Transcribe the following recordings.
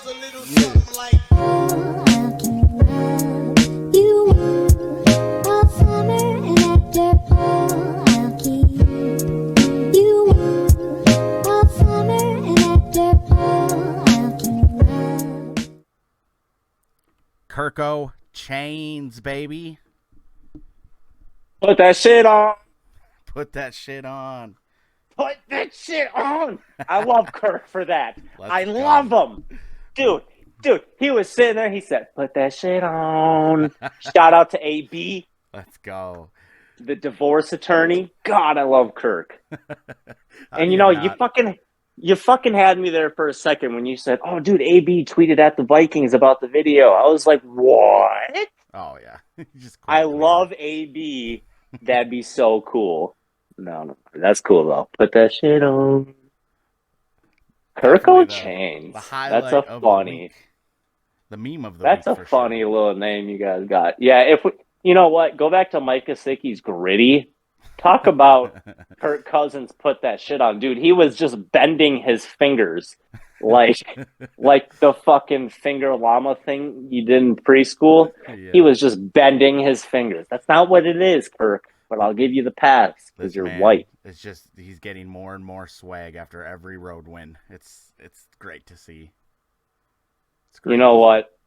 a little something like. Kirko Chainz, baby. Put that shit on. Put that shit on. Put that shit on. I love Kirk for that. I go. love him. Dude, he was sitting there. He said, put that shit on. Shout out to AB. Let's go. The divorce attorney. God, I love Kirk. And you fucking had me there for a second when you said, oh, dude, AB tweeted at the Vikings about the video. I was like, what? Oh, yeah. I love AB. That'd be so cool. No, that's cool, though. Put that shit on. Kirko Chainz. That's a funny. The meme of the That's week. That's a funny little name you guys got. Yeah, you know what? Go back to Mike Gesicki's Gritty. Talk about Kirk Cousins put that shit on. Dude, he was just bending his fingers like the fucking finger llama thing you did in preschool. Yeah. He was just bending his fingers. That's not what it is, Kirk, but I'll give you the pass because you're white. It's just he's getting more and more swag after every road win. It's great to see. You know what?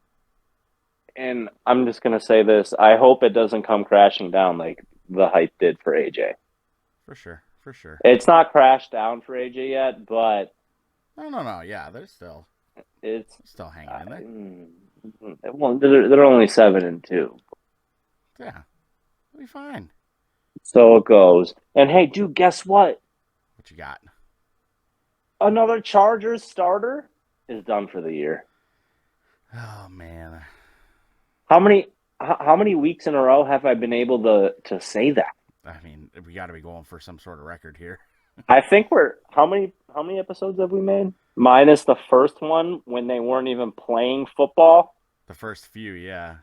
And I'm just going to say this. I hope it doesn't come crashing down like the hype did for AJ. For sure. It's not crashed down for AJ yet, but... No. Yeah, they're still hanging in there. Well, they're only 7-2. Yeah, they'll be fine. So it goes. And hey, dude, guess what? What you got? Another Chargers starter is done for the year. Oh, man. How many weeks in a row have I been able to say that? I mean, we got to be going for some sort of record here. I think how many episodes have we made? Minus the first one when they weren't even playing football. The first few, yeah.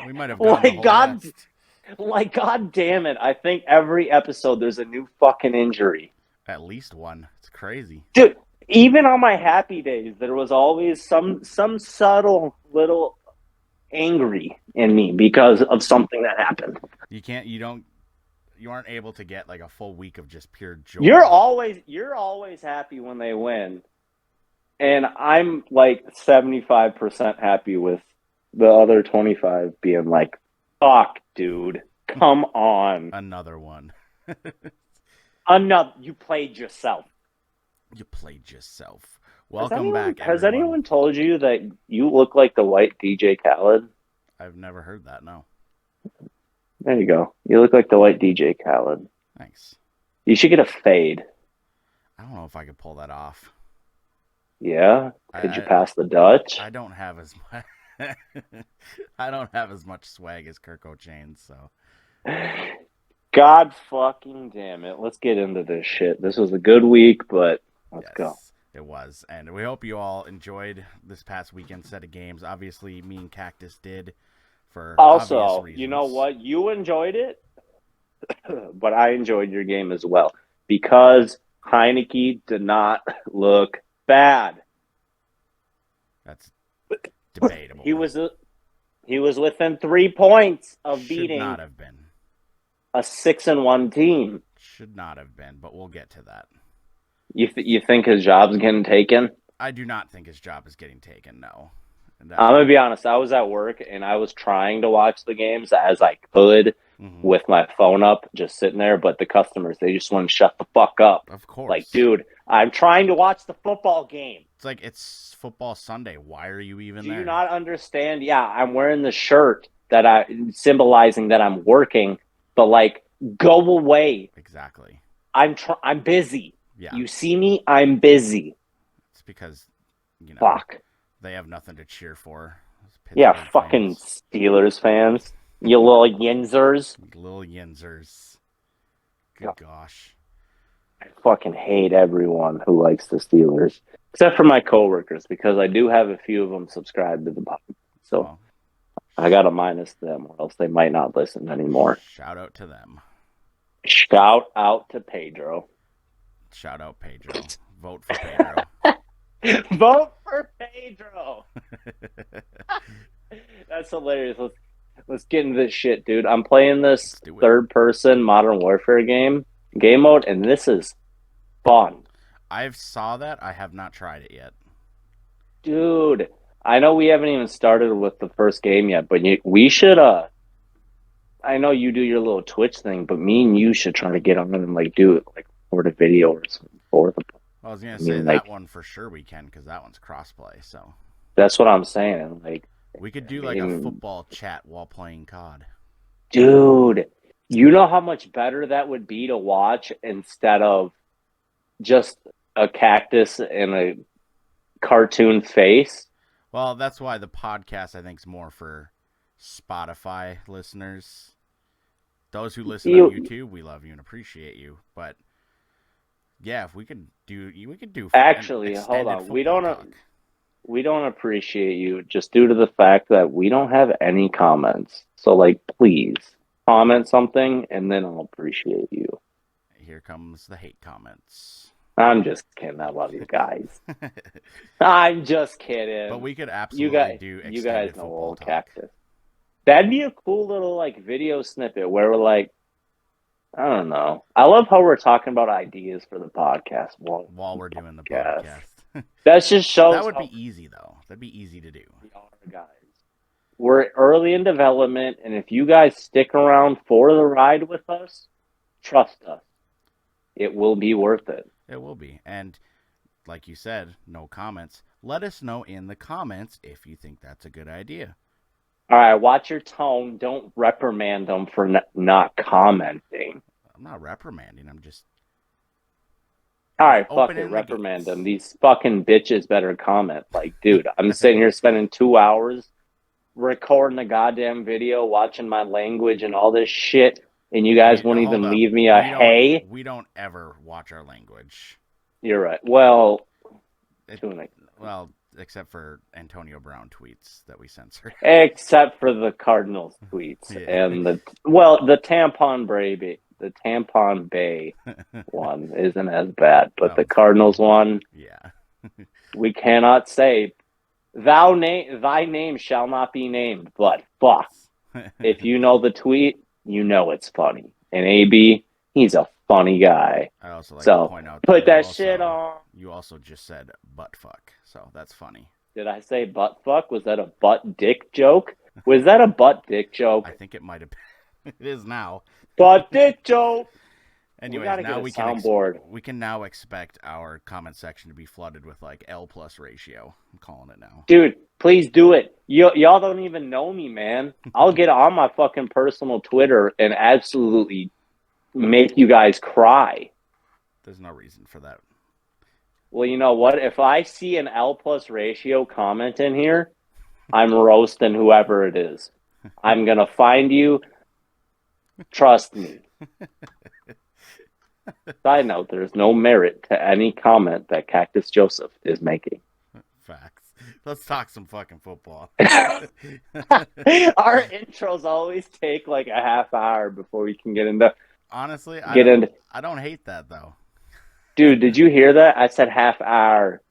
We might have gone God damn it. I think every episode there's a new fucking injury. At least one. It's crazy. Dude, even on my happy days, there was always some subtle little angry in me because of something that happened. You aren't able to get like a full week of just pure joy. You're always happy when they win. And I'm like 75% happy with the other 25 being like, fuck, dude, come on. Another one. You played yourself. Welcome back, Has anyone told you that you look like the white DJ Khaled? I've never heard that, no. There you go. You look like the white DJ Khaled. Thanks. You should get a fade. I don't know if I could pull that off. Yeah? Could you pass the Dutch? I don't have as much swag as Kirko Chainz, so. God fucking damn it. Let's get into this shit. This was a good week, but let's go. It was, and we hope you all enjoyed this past weekend set of games. Obviously, me and Cactus did for also, obvious reasons. You know what? You enjoyed it, but I enjoyed your game as well because Heineke did not look bad. That's debatable. He was within 3 points of beating. Should not have been a 6-1 team. Should not have been, but we'll get to that. You think his job's getting taken? I do not think his job is getting taken, no. I'm going to be honest. I was at work, and I was trying to watch the games as I could with my phone up, just sitting there. But the customers, they just want to shut the fuck up. Of course. Like, dude, I'm trying to watch the football game. It's like it's football Sunday. Why are you even there? Do you not understand? Yeah, I'm wearing the shirt that symbolizing that I'm working, but, like, go away. Exactly. I'm busy. Yeah. You see me? I'm busy. It's because, fuck. They have nothing to cheer for. Yeah, fucking fans. Steelers fans. You little yinzers. Good gosh. I fucking hate everyone who likes the Steelers. Except for my coworkers, because I do have a few of them subscribed to the podcast. So I got to minus them, or else they might not listen anymore. Shout out to them. Shout out to Pedro. Shout out Pedro. Vote for Pedro. Vote for Pedro. That's hilarious. Let's get into this shit, dude. I'm playing this third-person Modern Warfare game mode, and this is fun. I've saw that. I have not tried it yet. Dude, I know we haven't even started with the first game yet, but we should, I know you do your little Twitch thing, but me and you should try to get on and, like, do it, like, record a video or something for the... Well, I was going to say that one for sure we can, because that one's crossplay, so... That's what I'm saying, like... We could do, like, a football chat while playing COD. Dude, you know how much better that would be to watch instead of just a cactus and a cartoon face? Well, that's why the podcast, I think, is more for Spotify listeners. Those who listen on YouTube, we love you and appreciate you. But, yeah, if we could do... Actually, hold on. We don't appreciate you just due to the fact that we don't have any comments. So, like, please comment something, and then I'll appreciate you. Here comes the hate comments. I'm just kidding. I love you guys. I'm just kidding. But we could absolutely do extended you guys know football old talk. cactus. That'd be a cool little, like, video snippet where we're like, I don't know. I love how we're talking about ideas for the podcast while we're doing the podcast. That just shows that would be easy, though. That'd be easy to do. Guys, we're early in development, and if you guys stick around for the ride with us, trust us, it will be worth it. It will be. And like you said, no comments. Let us know in the comments if you think that's a good idea. All right, watch your tone. Don't reprimand them for not commenting. I'm not reprimanding. I'm just... All right, fuck it, reprimand them. These fucking bitches better comment. Like, dude, I'm sitting here spending 2 hours recording a goddamn video, watching my language and all this shit, and you guys won't even leave me a hey? We don't ever watch our language. You're right. Well, except for Antonio Brown tweets that we censor. Except for the Cardinals tweets. Yeah. And the Tampon Bay one isn't as bad, but the Cardinals one, yeah, we cannot say thy name shall not be named, but fuck. If you know the tweet, you know it's funny. And AB, he's a funny guy. I also like to point out put that shit on. You also just said butt fuck, so that's funny. Did I say butt fuck? Was that a butt dick joke? Was that a butt dick joke? I think it might have been. It is now. Butt dick joke. Anyways, now we can now expect our comment section to be flooded with like L+ ratio. I'm calling it now. Dude, please do it. Y'all don't even know me, man. I'll get on my fucking personal Twitter and absolutely make you guys cry. There's no reason for that. Well, you know what? If I see an L+ ratio comment in here, I'm roasting whoever it is. I'm going to find you. Trust me. Side note, there's no merit to any comment that Cactus Joseph is making. Facts. Let's talk some fucking football. Our intros always take like a half hour before we can get into... Honestly, I don't hate that, though. Dude, did you hear that? I said half hour.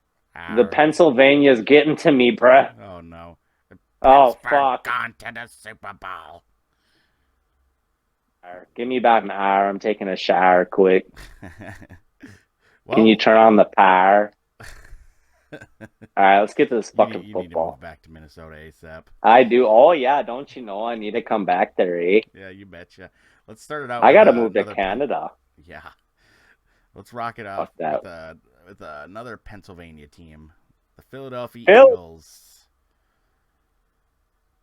The Pennsylvania's getting to me, bruh. Oh, no. Oh, fuck. Gone to the Super Bowl. Give me about an hour. I'm taking a shower quick. Can you turn on the power? All right, let's get to this fucking football. You need to move back to Minnesota ASAP. I do. Oh, yeah. Don't you know I need to come back there, eh? Yeah, you betcha. Let's start it out. I got to move to Canada. Yeah. Let's rock it out with another Pennsylvania team, the Philadelphia Eagles.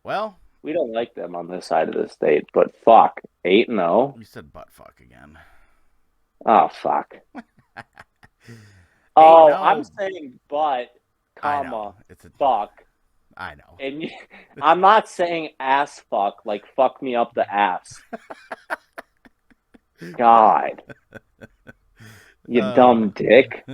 Well, we don't like them on this side of the state, but fuck, 8-0. You said butt fuck again. Oh fuck. Oh, I'm saying butt, comma, fuck. I know. And I'm not saying ass fuck, like fuck me up the ass. God. You dumb dick.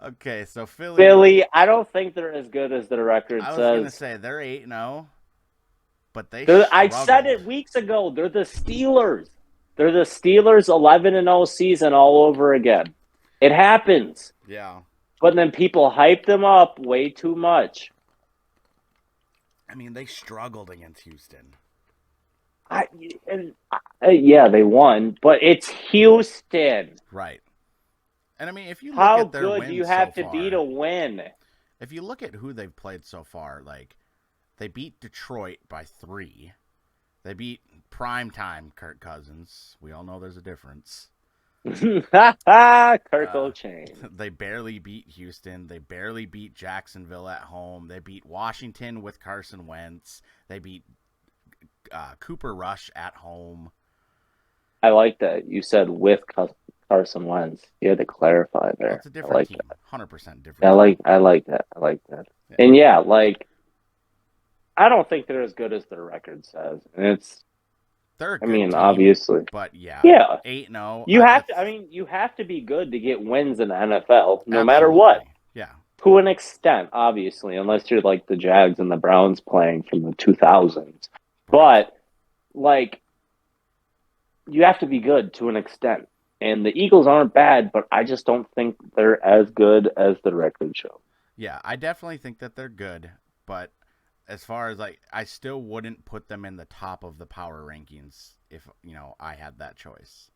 Okay, so Philly, I don't think they're as good as their record says. I was going to say, they're 8-0, but I said it weeks ago. They're the Steelers. They're the Steelers' 11-0 season all over again. It happens. Yeah. But then people hype them up way too much. I mean, they struggled against Houston. Yeah, they won, but it's Houston. Right. And I mean, if you look How at their good do you wins have so to be far, to win? if you look at who they've played so far, like they beat Detroit by 3. They beat primetime Kirk Cousins. We all know there's a difference. Kirko Chainz. They barely beat Houston. They barely beat Jacksonville at home. They beat Washington with Carson Wentz. They beat Cooper Rush at home. I like that you said with Carson Wentz. You had to clarify there. Well, it's a different team. 100% different. I like that. Yeah. And yeah, like I don't think they're as good as their record says. And they're a good team, obviously. But yeah. 8-0. You have to be good to get wins in the NFL, no matter Absolutely. what. Yeah. To an extent, obviously, unless you're like the Jags and the Browns playing from the 2000s. Right. But like you have to be good to an extent. And the Eagles aren't bad, but I just don't think they're as good as the record show. Yeah, I definitely think that they're good, but as far as like, I still wouldn't put them in the top of the power rankings if, I had that choice.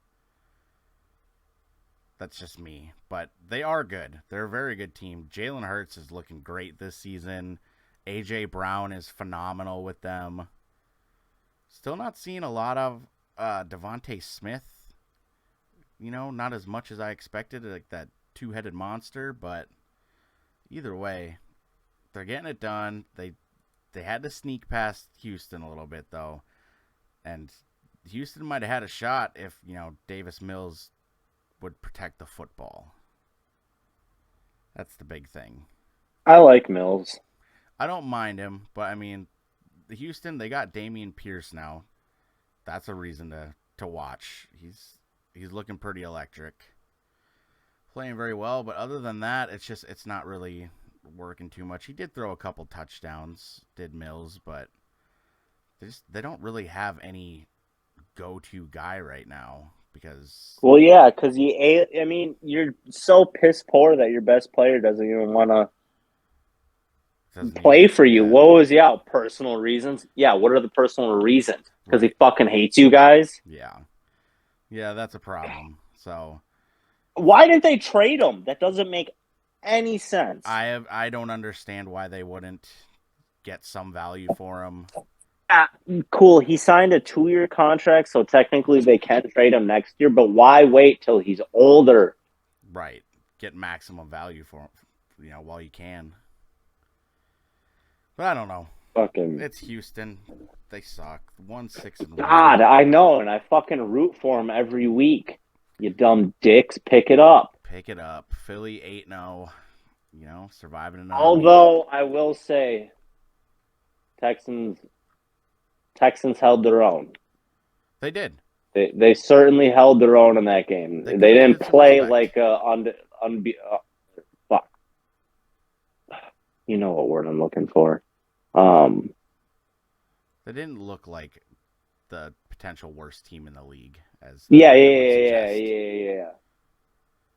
That's just me, but they are good. They're a very good team. Jalen Hurts is looking great this season. A.J. Brown is phenomenal with them. Still not seeing a lot of Devontae Smith. Not as much as I expected, like that two-headed monster, but either way, they're getting it done. They had to sneak past Houston a little bit, though, and Houston might have had a shot if, Davis Mills would protect the football. That's the big thing. I like Mills. I don't mind him, but I mean, the Houston, they got Dameon Pierce now. That's a reason to watch. He's looking pretty electric. Playing very well, but other than that, it's not really working too much. He did throw a couple touchdowns, did Mills, but they don't really have any go-to guy right now because... Well, yeah, because you're so piss poor that your best player doesn't even want to play for you. What was personal reasons? Yeah, what are the personal reasons? Because he fucking hates you guys? Yeah, that's a problem. So why didn't they trade him? That doesn't make any sense. I don't understand why they wouldn't get some value for him. Cool. He signed a 2-year contract, so technically they can trade him next year, but why wait till he's older? Right. Get maximum value for him, while you can. But I don't know. It's Houston. They suck. 1-6-1. God, I know, and I fucking root for them every week. You dumb dicks, pick it up. Philly 8-0. Surviving another Although week. I will say, Texans held their own. They did. They certainly held their own in that game. They didn't play like fuck. You know what word I'm looking for. They didn't look like the potential worst team in the league. Yeah.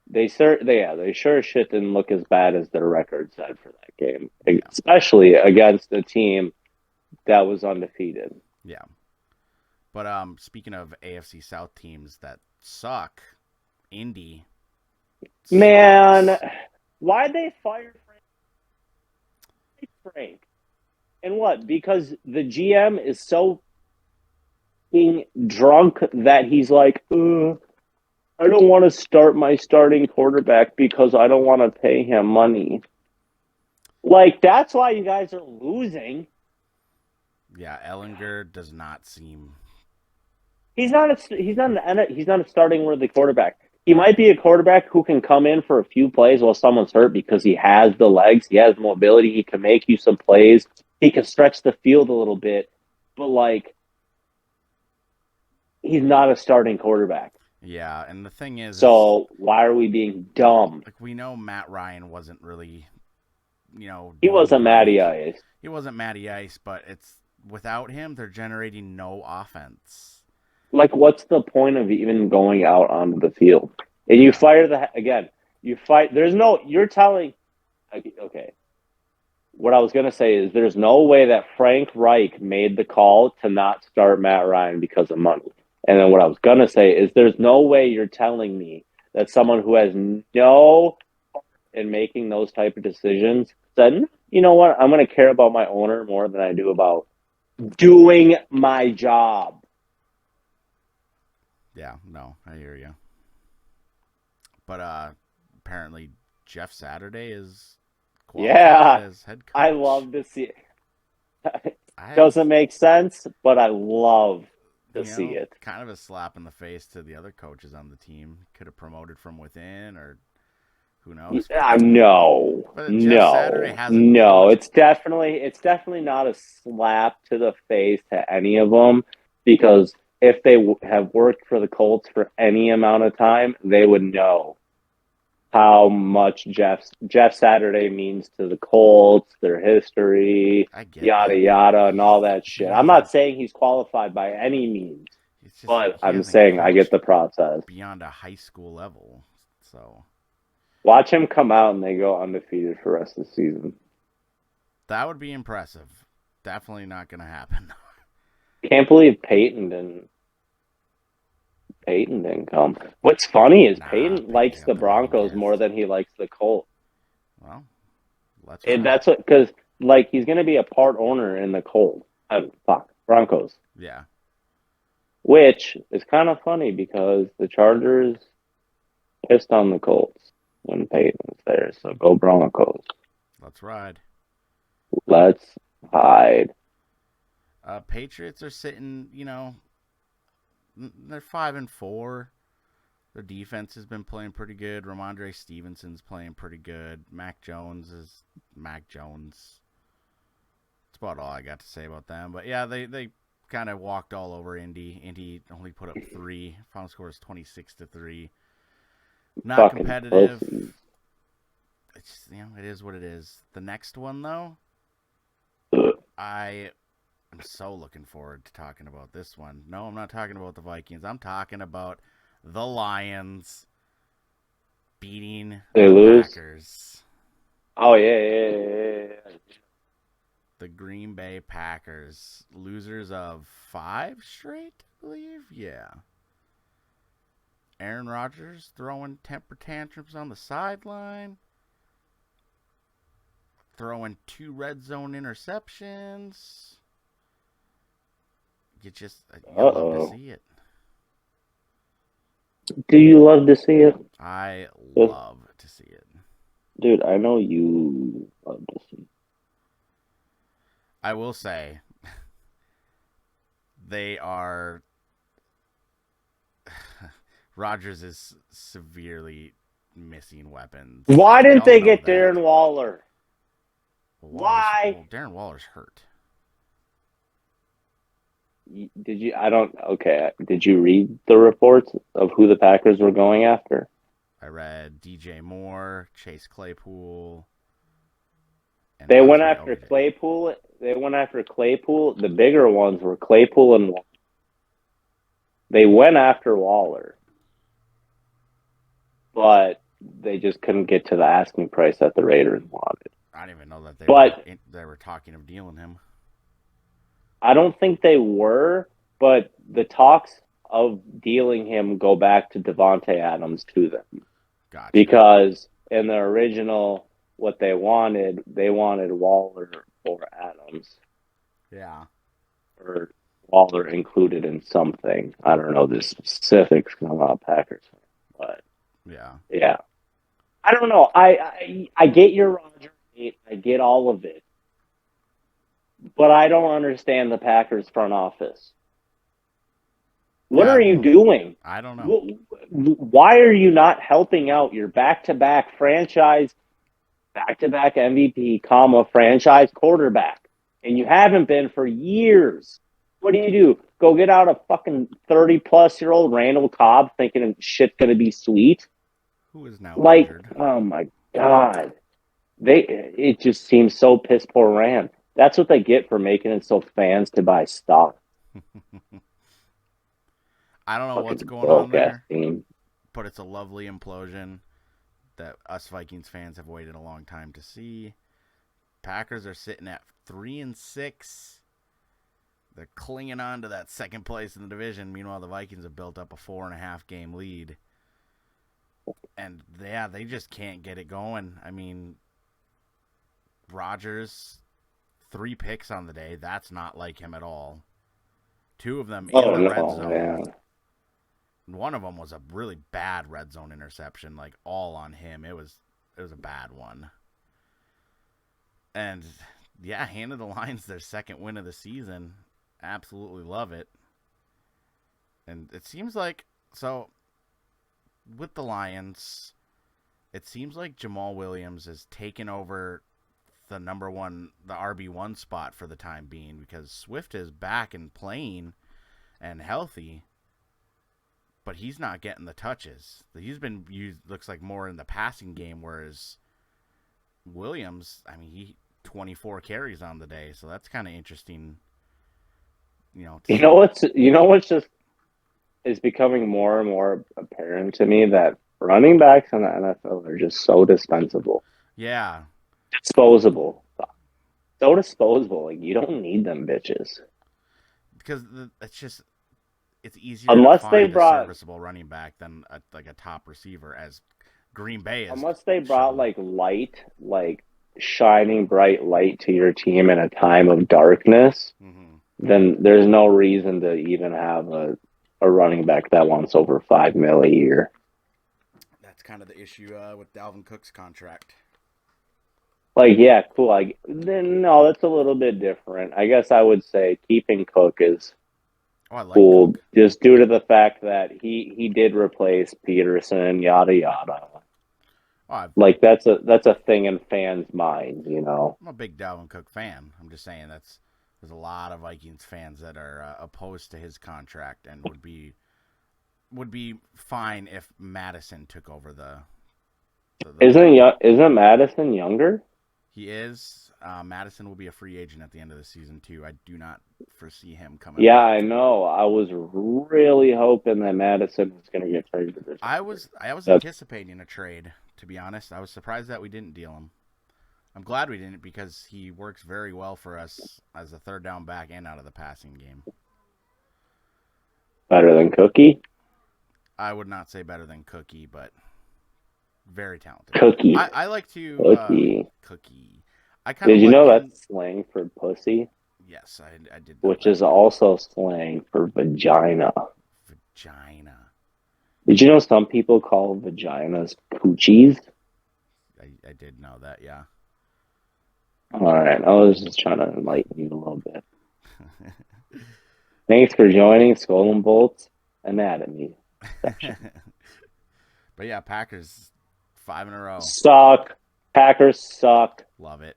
They sure as shit didn't look as bad as their record said for that game, especially against a team that was undefeated. Yeah. But speaking of AFC South teams that suck, Indy. Man, why'd they fire Frank? And what? Because the GM is so being drunk that he's like, I don't want to start my starting quarterback because I don't want to pay him money. Like, that's why you guys are losing. Yeah, Ellinger does not seem. He's not a starting worthy quarterback. He might be a quarterback who can come in for a few plays while someone's hurt because he has the legs, he has mobility, he can make you some plays, he can stretch the field a little bit, but like, he's not a starting quarterback. Yeah, and the thing is... So, why are we being dumb? Like, we know Matt Ryan wasn't really, He wasn't Matty Ice. He wasn't Matty Ice, but it's... Without him, they're generating no offense. Like, what's the point of even going out onto the field? And you fire You fight. You're telling. Okay. What I was going to say is there's no way that Frank Reich made the call to not start Matt Ryan because of money. And then what I was going to say is there's no way you're telling me that someone who has no in making those type of decisions said, you know what, I'm going to care about my owner more than I do about doing my job. Yeah, no, I hear you. But apparently Jeff Saturday is qualified as head coach. I love to see it. Doesn't make sense, but I love to see it. Kind of a slap in the face to the other coaches on the team. Could have promoted from within, or who knows? No. It's definitely not a slap to the face to any of them, because if they have worked for the Colts for any amount of time, they would know how much Jeff Saturday means to the Colts, their history, yada yada, and all that shit. I'm not saying he's qualified by any means, but I'm saying I get the process. Beyond a high school level, so watch him come out and they go undefeated for the rest of the season. That would be impressive. Definitely not going to happen. Can't believe Peyton didn't come. What's funny is Peyton likes the Broncos more than he likes the Colts. Well, that's what, because he's going to be a part owner in the Colts. Broncos. Yeah. Which is kind of funny because the Chargers pissed on the Colts when Peyton was there. So go Broncos. Let's ride. Let's hide. Patriots are sitting, they're 5-4. Their defense has been playing pretty good. Ramondre Stevenson's playing pretty good. Mac Jones is Mac Jones. That's about all I got to say about them. But yeah, they kind of walked all over Indy. Indy only put up 3. Final score is 26-3. Not fucking competitive. Pussy. It's it is what it is. The next one though, I'm so looking forward to talking about this one. No, I'm not talking about the Vikings. I'm talking about the Lions beating the Packers. Oh, yeah. The Green Bay Packers. Losers of 5 straight, I believe. Yeah. Aaron Rodgers throwing temper tantrums on the sideline. Throwing 2 red zone interceptions. You love to see it. Do you love to see it? I love to see it. Dude, I know you love to see it. I will say, they are... Rodgers is severely missing weapons. Why didn't they get Darren Waller? Why? Darren Waller's hurt. Did you? Okay. Did you read the reports of who the Packers were going after? I read DJ Moore, Chase Claypool. They went after Claypool. The bigger ones were Claypool and Waller. They went after Waller, but they just couldn't get to the asking price that the Raiders wanted. I didn't even know that they were talking of dealing him. I don't think they were, but the talks of dealing him go back to Devontae Adams to them. Gotcha. Because in the original, what they wanted Waller or Adams. Yeah. Or Waller included in something. I don't know the specifics because I'm not a Packers fan, but yeah. I don't know. I get your Roger hate. I get all of it. But I don't understand the Packers front office. What are you doing? I don't know. Why are you not helping out your back-to-back franchise, back-to-back MVP, franchise quarterback? And you haven't been for years. What do? Go get out a fucking 30-plus-year-old Randall Cobb thinking shit's going to be sweet? Who is now injured? Oh, my God. It just seems so piss-poor ran. That's what they get for making it so fans to buy stock. I don't know what's going on there, but it's a lovely implosion. that us Vikings fans have waited a long time to see. Packers are sitting at 3-6. They're clinging on to that second place in the division. Meanwhile, the Vikings have built up a 4.5 game lead. And, yeah, they just can't get it going. I mean, Rodgers, 3 picks on the day. That's not like him at all. 2 of them in the red zone. Man. One of them was a really bad red zone interception, like all on him. It was a bad one. And, yeah, handed the Lions their second win of the season. Absolutely love it. And it seems like, so with the Lions, it seems like Jamal Williams has taken over the RB1 spot for the time being, because Swift is back and playing and healthy, but he's not getting the touches. He's been used, looks like, more in the passing game, whereas Williams, I mean, he 24 carries on the day, so that's kind of interesting. You know what's just is becoming more and more apparent to me, that running backs in the NFL are just so dispensable. Yeah. Disposable. So disposable. Like, you don't need them bitches. Because it's easier unless to find they brought a serviceable running back than a top receiver, as Green Bay is. Unless they brought like shining bright light to your team in a time of darkness, then there's no reason to even have a running back that wants over $5 million a year. That's kind of the issue with Dalvin Cook's contract. Like, yeah, cool. No, that's a little bit different. I guess I would say keeping Cook is cool, Cook, just due to the fact that he did replace Peterson, yada yada. Like, that's a thing in fans' minds, you know. I'm a big Dalvin Cook fan. I'm just saying there's a lot of Vikings fans that are opposed to his contract and would be fine if Madison took over the Isn't Madison younger? He is. Madison will be a free agent at the end of the season too. I do not foresee him coming. Yeah, back. I know. I was really hoping that Madison was going to get traded. I was anticipating a trade, to be honest. I was surprised that we didn't deal him. I'm glad we didn't, because he works very well for us as a third down back and out of the passing game. Better than Cookie? I would not say better than Cookie, but very talented. Cookie. I like to Cookie. Did you know that's slang for pussy? Yes, I did. Which is also slang for vagina. Vagina. Did you know some people call vaginas coochies? I did know that, yeah. All right, I was just trying to enlighten you a little bit. Thanks for joining SkolNBolts Anatomy section. But yeah, Packers 5 in a row. Suck. Packers suck. Love it.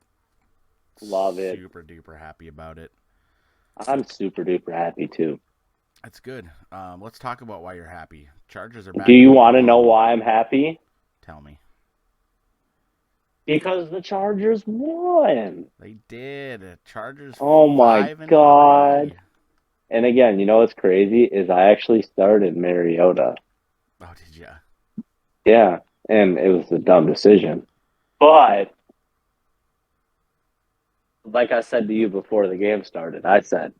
Super duper happy about it. I'm super duper happy too. That's good. Let's talk about why you're happy. Chargers are back. Do you want to know why I'm happy? Tell me. Because the Chargers won. They did. Chargers. Oh my God. And again, you know what's crazy is I actually started Mariota. Oh, did you? Yeah, and it was a dumb decision. But like I said to you before the game started, I said,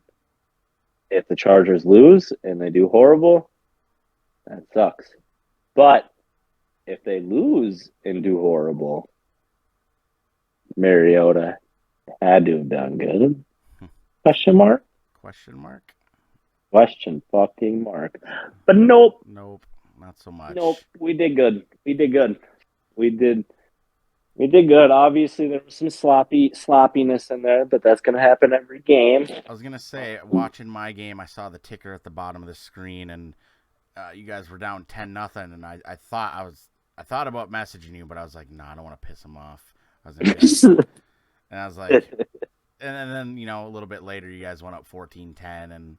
if the Chargers lose and they do horrible, that sucks. But if they lose and do horrible, Mariota had to have done good. Question mark? Question mark? Question fucking mark. But nope. Nope, not so much. Nope, we did good. We did good. Obviously, there was some sloppiness in there, but that's going to happen every game. I was going to say, watching my game, I saw the ticker at the bottom of the screen, and you guys were down 10-0, and I thought about messaging you, but I was like, no, I don't want to piss him off. And I was like, and then, you know, a little bit later, you guys went up 14-10, and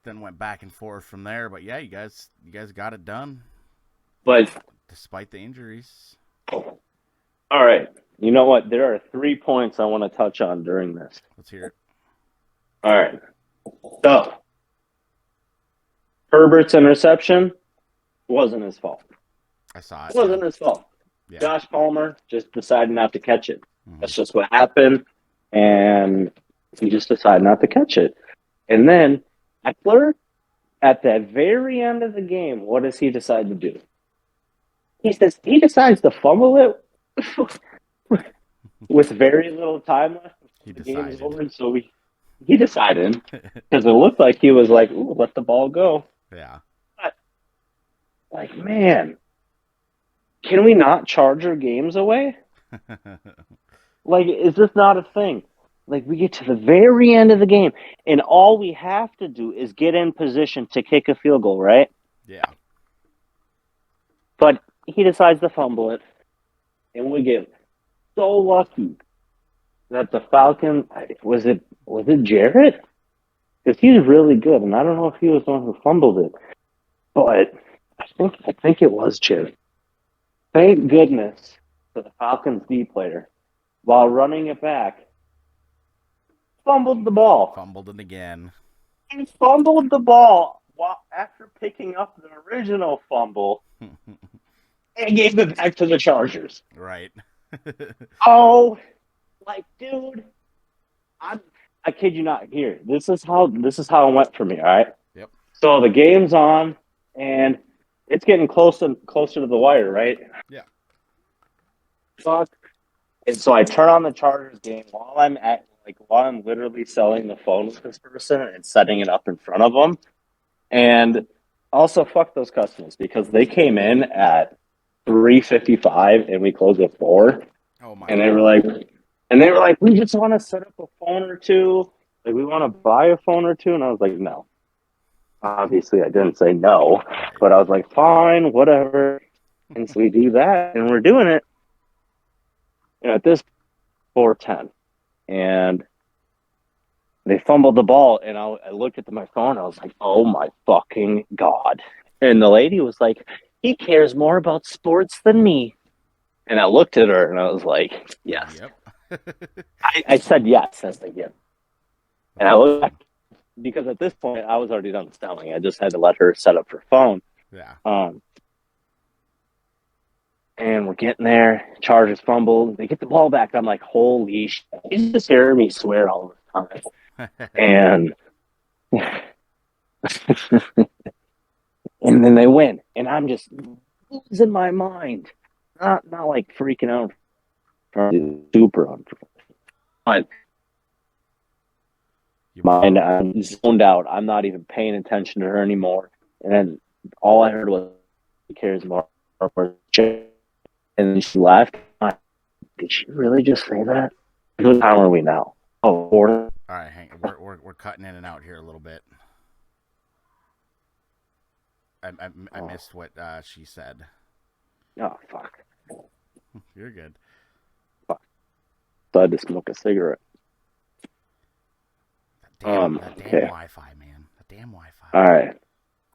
then went back and forth from there. But yeah, you guys got it done. But despite the injuries. All right. You know what? There are 3 points I want to touch on during this. Let's hear it. All right. So, Herbert's interception wasn't his fault. I saw it. It wasn't his fault. Yeah. Josh Palmer just decided not to catch it. Mm-hmm. That's just what happened, and he just decided not to catch it. And then Eckler, at the very end of the game, what does he decide to do? He decides to fumble it with very little time left. He The game's decided. over, so he decided, because it looked like he was like, "Ooh, let the ball go." Yeah. But, like, man, can we not Charger games away? Like, is this not a thing? Like, we get to the very end of the game, and all we have to do is get in position to kick a field goal, right? Yeah. But he decides to fumble it, and we get so lucky that the Falcon, was it Jarrett? Because he's really good, and I don't know if he was the one who fumbled it, but I think it was Jarrett. Thank goodness for the Falcons D player, while running it back, fumbled the ball. Fumbled it again. He fumbled the ball after picking up the original fumble and gave it back to the Chargers. Right. Oh, like, dude, I kid you not. Here, this is how it went for me. All right. Yep. So the game's on, and it's getting closer to the wire, right? Yeah. Fuck. And so I turn on the Chargers game while I'm literally selling the phone with this person and setting it up in front of them. And also fuck those customers, because they came in at 3:55 and we closed at 4. Oh my. And they were like, we just want to set up a phone or two. Like, we want to buy a phone or two. And I was like, no. Obviously, I didn't say no, but I was like, fine, whatever. And so we do that, and we're doing it. And at this 4:10, and they fumbled the ball, and I looked at my phone. I was like, oh my fucking God. And the lady was like, he cares more about sports than me. And I looked at her, and I was like, yes. Yep. I said yes as a gift. And I looked back, because at this point, I was already done selling. I just had to let her set up her phone. Yeah. And we're getting there. Chargers fumbled. They get the ball back. I'm like, holy shit. He's just hearing me swear all the time. And and then they win. And I'm just losing my mind. Not like freaking out. Super unprofessional. But mind, I'm zoned out. I'm not even paying attention to her anymore. And then all I heard was, he cares more. And then she left. Did she really just say that? What time are we now? Oh, 4. All right, hang on. We're cutting in and out here a little bit. I missed what she said. Oh, fuck. You're good. Fuck. So I had to smoke a cigarette. That damn Wi-Fi, man. The damn Wi-Fi. All right.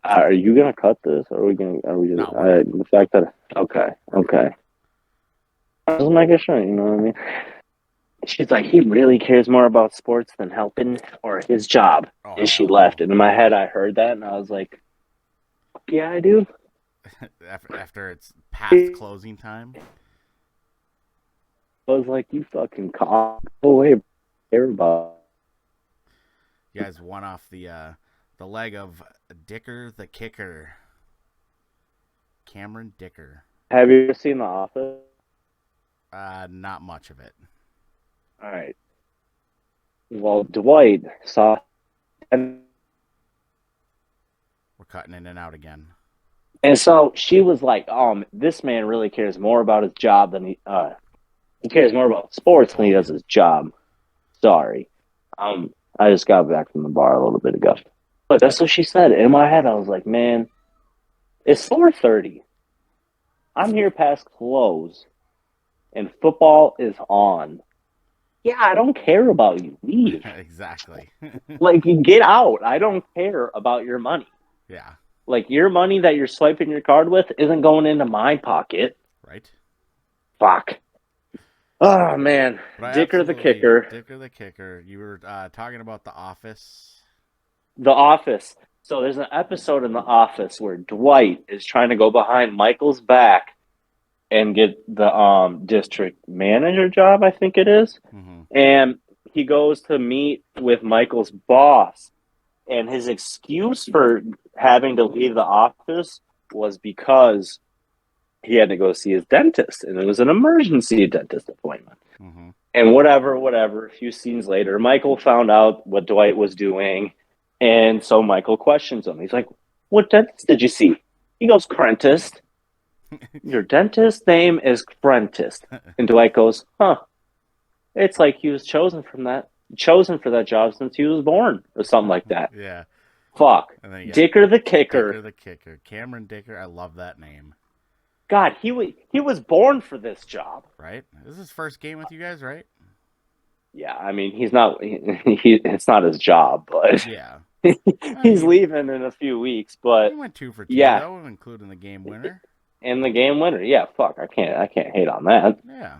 Are you gonna cut this? Or are we just No, the fact that okay. Just making sure, you know what I mean? She's like, he really cares more about sports than helping or his job. Oh, and she left. And in my head, I heard that, and I was like, yeah, I do. After it's past closing time. I was like, you fucking go away, everybody. You guys won off the leg of Dicker the Kicker. Cameron Dicker. Have you ever seen The Office? Not much of it. All right. Well, Dwight saw, and We're cutting in and out again. And so she was like, this man really cares more about his job than he cares more about sports than he does his job. Sorry. I just got back from the bar a little bit ago. But that's what she said. In my head, I was like, man, it's 4:30. I'm here past close, and football is on. Yeah, I don't care about you. Leave. Exactly. Like, get out. I don't care about your money. Yeah. Like, your money that you're swiping your card with isn't going into my pocket. Right. Fuck. Oh, man. Dicker the Kicker. Dicker the Kicker. You were talking about The Office. The Office. So there's an episode in The Office where Dwight is trying to go behind Michael's back and get the district manager job, I think it is. Mm-hmm. And he goes to meet with Michael's boss. And his excuse for having to leave the office was because he had to go see his dentist, and it was an emergency dentist appointment. Mm-hmm. And whatever. A few scenes later, Michael found out what Dwight was doing, and so Michael questions him. He's like, "What dentist did you see?" He goes, "Crentist." Your dentist's name is Crentist. And Dwight goes, "Huh? It's like he was chosen for that job since he was born, or something like that." Yeah. Fuck. Dicker the kicker. Dicker the kicker. Cameron Dicker. I love that name. God, he was born for this job. Right? This is his first game with you guys, right? Yeah, I mean, he's not. It's not his job, but yeah, he's leaving in a few weeks. But he went 2 for 2, though, including the game winner. And the game winner, yeah. Fuck, I can't hate on that. Yeah.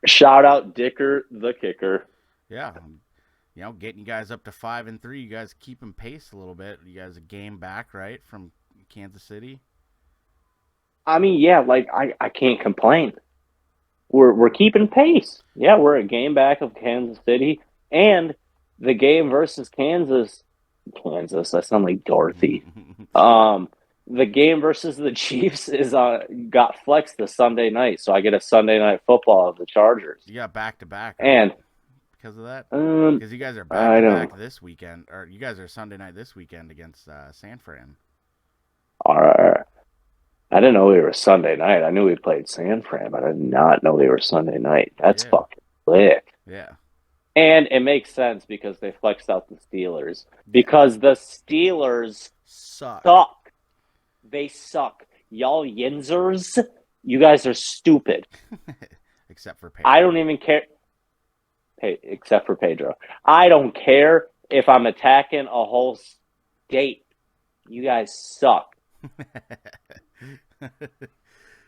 Shout out Dicker the kicker. Yeah, getting you guys up to 5-3. You guys keeping pace a little bit. You guys a game back, right, from Kansas City? I mean, yeah, like I can't complain. We're keeping pace. Yeah, we're a game back of Kansas City, and the game versus Kansas. I sound like Dorothy. The game versus the Chiefs is got flexed this Sunday night, so I get a Sunday night football of the Chargers. You got back-to-back, right? And because of that, because you guys are back-to-back this weekend, or you guys are Sunday night this weekend against San Fran. All right. I didn't know we were Sunday night. I knew we played San Fran, but I did not know they were Sunday night. That's fucking slick. Yeah. And it makes sense because they flexed out the Steelers. Because the Steelers suck. They suck. Y'all Yinzers, you guys are stupid. Except for Pedro. I don't even care. Hey, except for Pedro. I don't care if I'm attacking a whole state. You guys suck.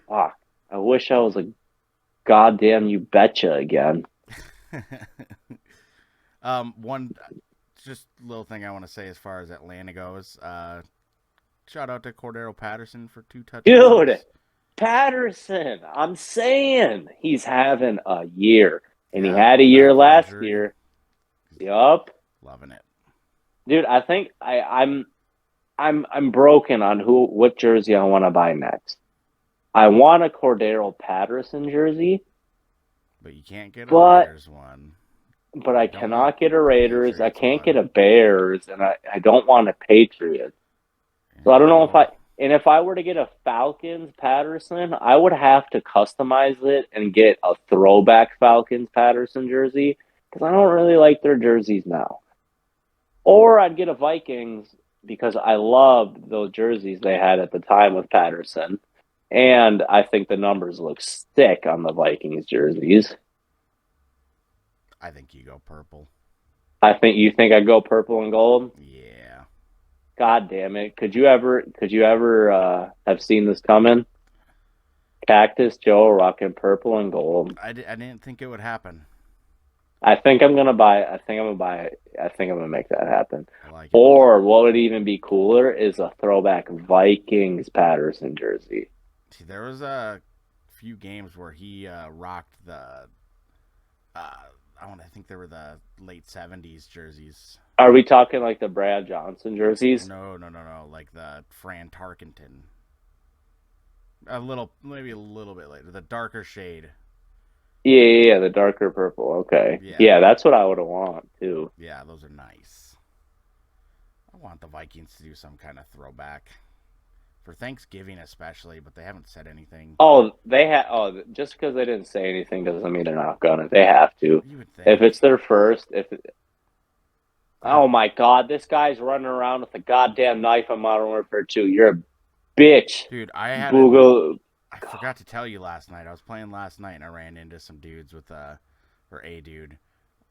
Fuck. I wish I was a goddamn you betcha again. One just little thing I want to say as far as Atlanta goes. Shout out to Cordero Patterson for 2 touchdowns. Dude, Patterson, I'm saying he's having a year. And he had a year last year. Yup. Loving it. Dude, I think I'm broken on what jersey I want to buy next. I want a Cordero Patterson jersey. But you can't get a Raiders one. But I cannot get a Raiders. I can't get a Bears. And I don't want a Patriots. So I don't know if I were to get a Falcons Patterson, I would have to customize it and get a throwback Falcons Patterson jersey because I don't really like their jerseys now. Or I'd get a Vikings because I loved those jerseys they had at the time with Patterson. And I think the numbers look sick on the Vikings jerseys. I think you go purple. You think I go purple and gold? Yeah. God damn it. Could you ever have seen this coming? Cactus Joe rocking purple and gold. I didn't think it would happen. I think I'm going to buy it. I think I'm going to make that happen. I like it. Or what would even be cooler is a throwback Vikings Patterson jersey. See, there was a few games where he rocked the I think they were the late 70s jerseys. Are we talking like the Brad Johnson jerseys? No. Like the Fran Tarkenton. Maybe a little bit later. The darker shade. Yeah, the darker purple. Okay. Yeah, that's what I would want, too. Yeah, those are nice. I want the Vikings to do some kind of throwback. For Thanksgiving especially, but they haven't said anything. Just because they didn't say anything doesn't mean they're not gonna. They have to. You would think. If it's their first, oh my God, this guy's running around with a goddamn knife on Modern Warfare 2. You're a bitch. Dude, I forgot to tell you last night. I was playing last night and I ran into some dudes with a dude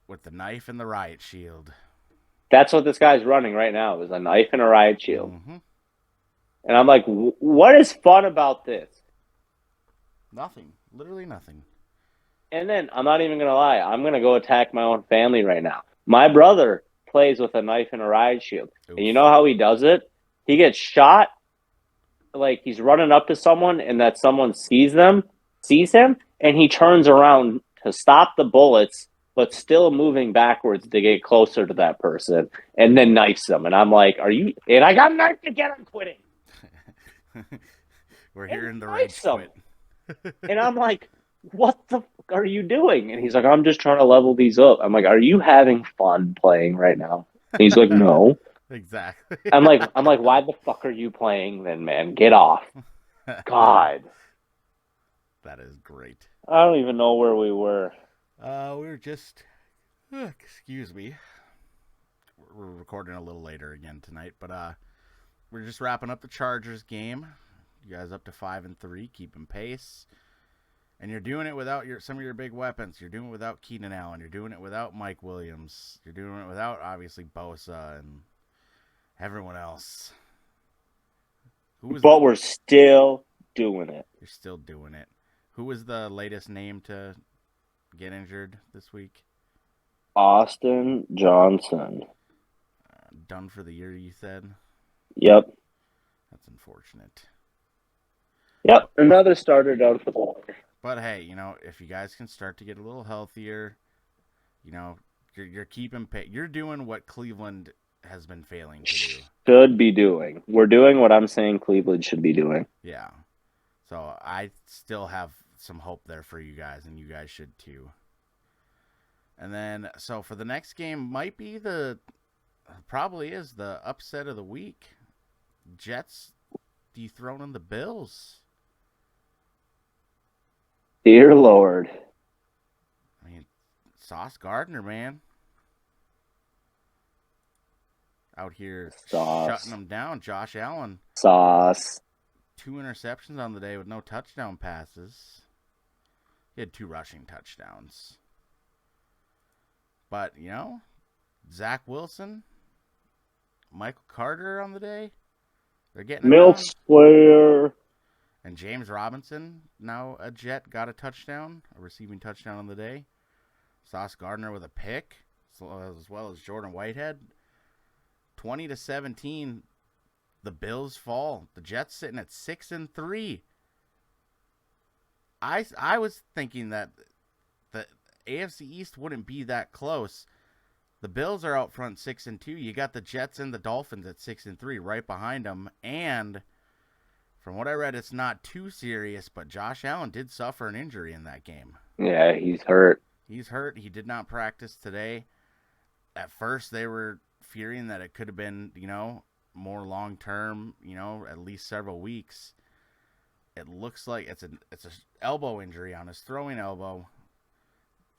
with the knife and the riot shield. That's what this guy's running right now, is a knife and a riot shield. Mm-hmm. And I'm like, what is fun about this? Nothing. Literally nothing. And then, I'm not even going to lie, I'm going to go attack my own family right now. My brother plays with a knife and a riot shield. Oof. And you know how he does it? He gets shot, like he's running up to someone, and that someone sees them, sees him, and he turns around to stop the bullets, but still moving backwards to get closer to that person, and then knifes them. And I'm like, "Are you?" And I got knifed again. I'm quitting. We're hearing the rage quit. And I'm like, "What the fuck are you doing?" And he's like, "I'm just trying to level these up." I'm like, "Are you having fun playing right now?" And he's like, "No." Exactly. I'm like, "Why the fuck are you playing then, man? Get off." God. That is great. I don't even know where we were. We were just, excuse me. We're recording a little later again tonight, but we're just wrapping up the Chargers game. You guys up to 5-3, keeping pace, and you're doing it without some of your big weapons. You're doing it without Keenan Allen. You're doing it without Mike Williams. You're doing it without obviously Bosa and everyone else. We're still doing it. You're still doing it. Who was the latest name to get injured this week? Austin Johnson. Done for the year, you said? Yep. That's unfortunate. Yep, another starter done for the year. But hey, if you guys can start to get a little healthier, you're keeping pace. You're doing what Cleveland has been failing to do. Should be doing. We're doing what I'm saying Cleveland should be doing. Yeah. So I still have some hope there for you guys, and you guys should too. And then, so for the next game, probably is the upset of the week. Jets dethroning the Bills. Dear Lord. I mean, Sauce Gardner, man. Out here shutting them down. Josh Allen. Sauce. 2 interceptions on the day with no touchdown passes. He had 2 rushing touchdowns. But, Zach Wilson, Michael Carter on the day. They're getting Milk Slayer. And James Robinson, now a Jet, got a touchdown, a receiving touchdown on the day. Sauce Gardner with a pick, as well as Jordan Whitehead. 20-17, the Bills fall. The Jets sitting at 6-3. I was thinking that the AFC East wouldn't be that close. The Bills are out front 6-2. You got the Jets and the Dolphins at 6-3 right behind them. And from what I read, it's not too serious, but Josh Allen did suffer an injury in that game. Yeah, he's hurt. He's hurt. He did not practice today. At first, they were fearing that it could have been, more long-term, at least several weeks. It looks like it's an elbow injury on his throwing elbow.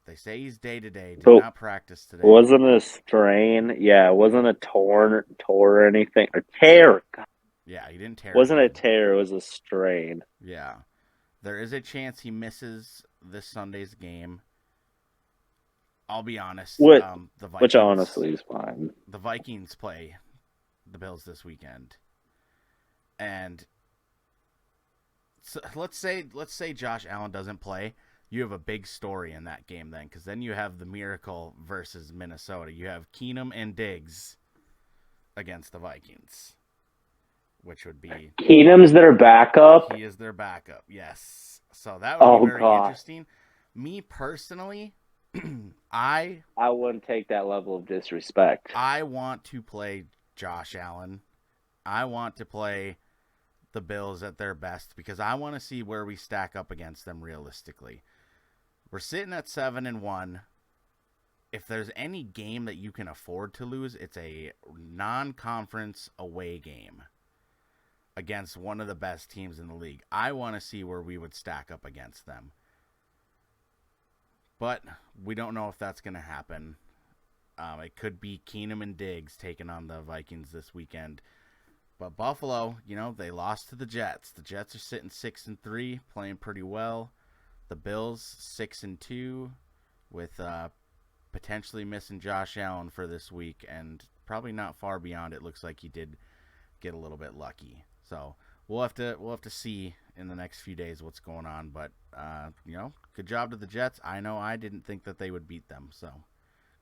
They say he's day-to-day. Did not practice today. Wasn't a strain. Yeah, it wasn't a tore or anything. Or tear. God. Yeah, he didn't tear. It wasn't a tear. It was a strain. Yeah. There is a chance he misses this Sunday's game. I'll be honest. The Vikings, which honestly is fine. The Vikings play the Bills this weekend. And so let's say Josh Allen doesn't play. You have a big story in that game then, because then you have the Miracle versus Minnesota. You have Keenum and Diggs against the Vikings, which would be... Keenum's their backup? He is their backup, yes. So that would be very interesting. Me personally, I wouldn't take that level of disrespect. I want to play Josh Allen. I want to play the Bills at their best because I want to see where we stack up against them realistically. We're sitting at 7-1. If there's any game that you can afford to lose, it's a non-conference away game against one of the best teams in the league. I want to see where we would stack up against them. But we don't know if that's going to happen. It could be Keenum and Diggs taking on the Vikings this weekend. But Buffalo, they lost to the Jets. The Jets are sitting 6-3, playing pretty well. The Bills 6-2, with potentially missing Josh Allen for this week, and probably not far beyond. It looks like he did get a little bit lucky. So we'll have to see in the next few days what's going on. But good job to the Jets. I know I didn't think that they would beat them, so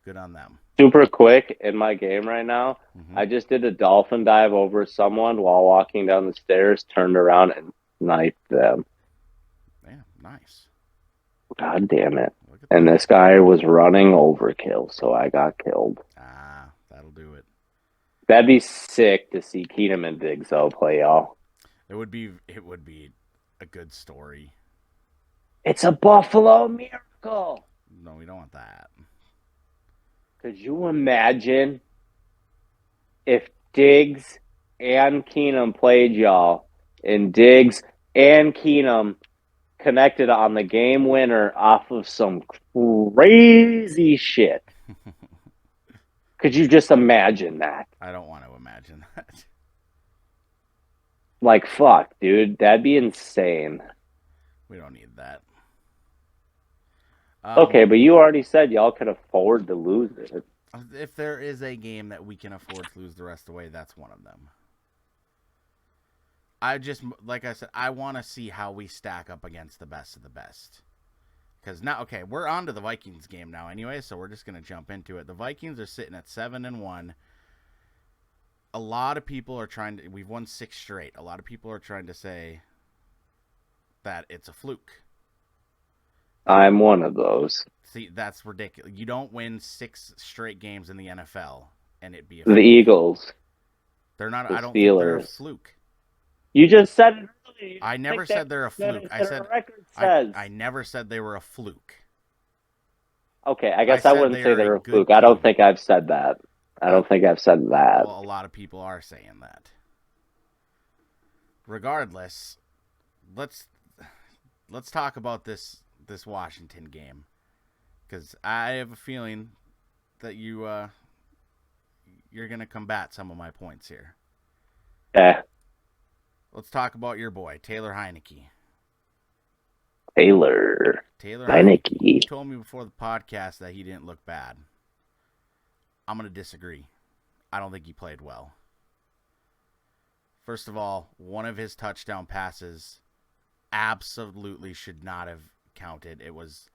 good on them. Super quick in my game right now. Mm-hmm. I just did a dolphin dive over someone while walking down the stairs, turned around and knifed them. yeah, nice. God damn it. Look at And that. this guy was running overkill, so I got killed. Ah, that'll do it. That'd be sick to see Keenum and Diggs though play, y'all. It would be a good story. It's a Buffalo miracle. No, we don't want that. Could you imagine if Diggs and Keenum played, y'all, and Diggs and Keenum connected on the game winner off of some crazy shit? Could you just imagine that? I don't want to imagine that. Like, fuck, dude. That'd be insane. We don't need that. Okay, but you already said y'all could afford to lose it. If there is a game that we can afford to lose the rest of the way, that's one of them. Like I said, I want to see how we stack up against the best of the best. Because now, okay, we're on to the Vikings game now anyway, so we're just going to jump into it. The Vikings are sitting at 7-1. A lot of people are we've won 6 straight. A lot of people are trying to say that it's a fluke. I'm one of those. See, that's ridiculous. You don't win 6 straight games in the NFL and it be a The fluke. Eagles. They're not. The I don't think they're a Steelers. fluke. You just said it earlier. I never said they're a fluke. I said I never said they were a fluke. Okay, I guess I wouldn't say they're a fluke. team. I don't think I've said that. I don't think I've said that. Well, a lot of people are saying that. Regardless, let's talk about this Washington game, because I have a feeling that you're gonna combat some of my points here. Yeah. Let's talk about your boy Taylor Heineke. Taylor Heineke. You told me before the podcast that he didn't look bad. I'm going to disagree. I don't think he played well. First of all, one of his touchdown passes absolutely should not have counted. It was.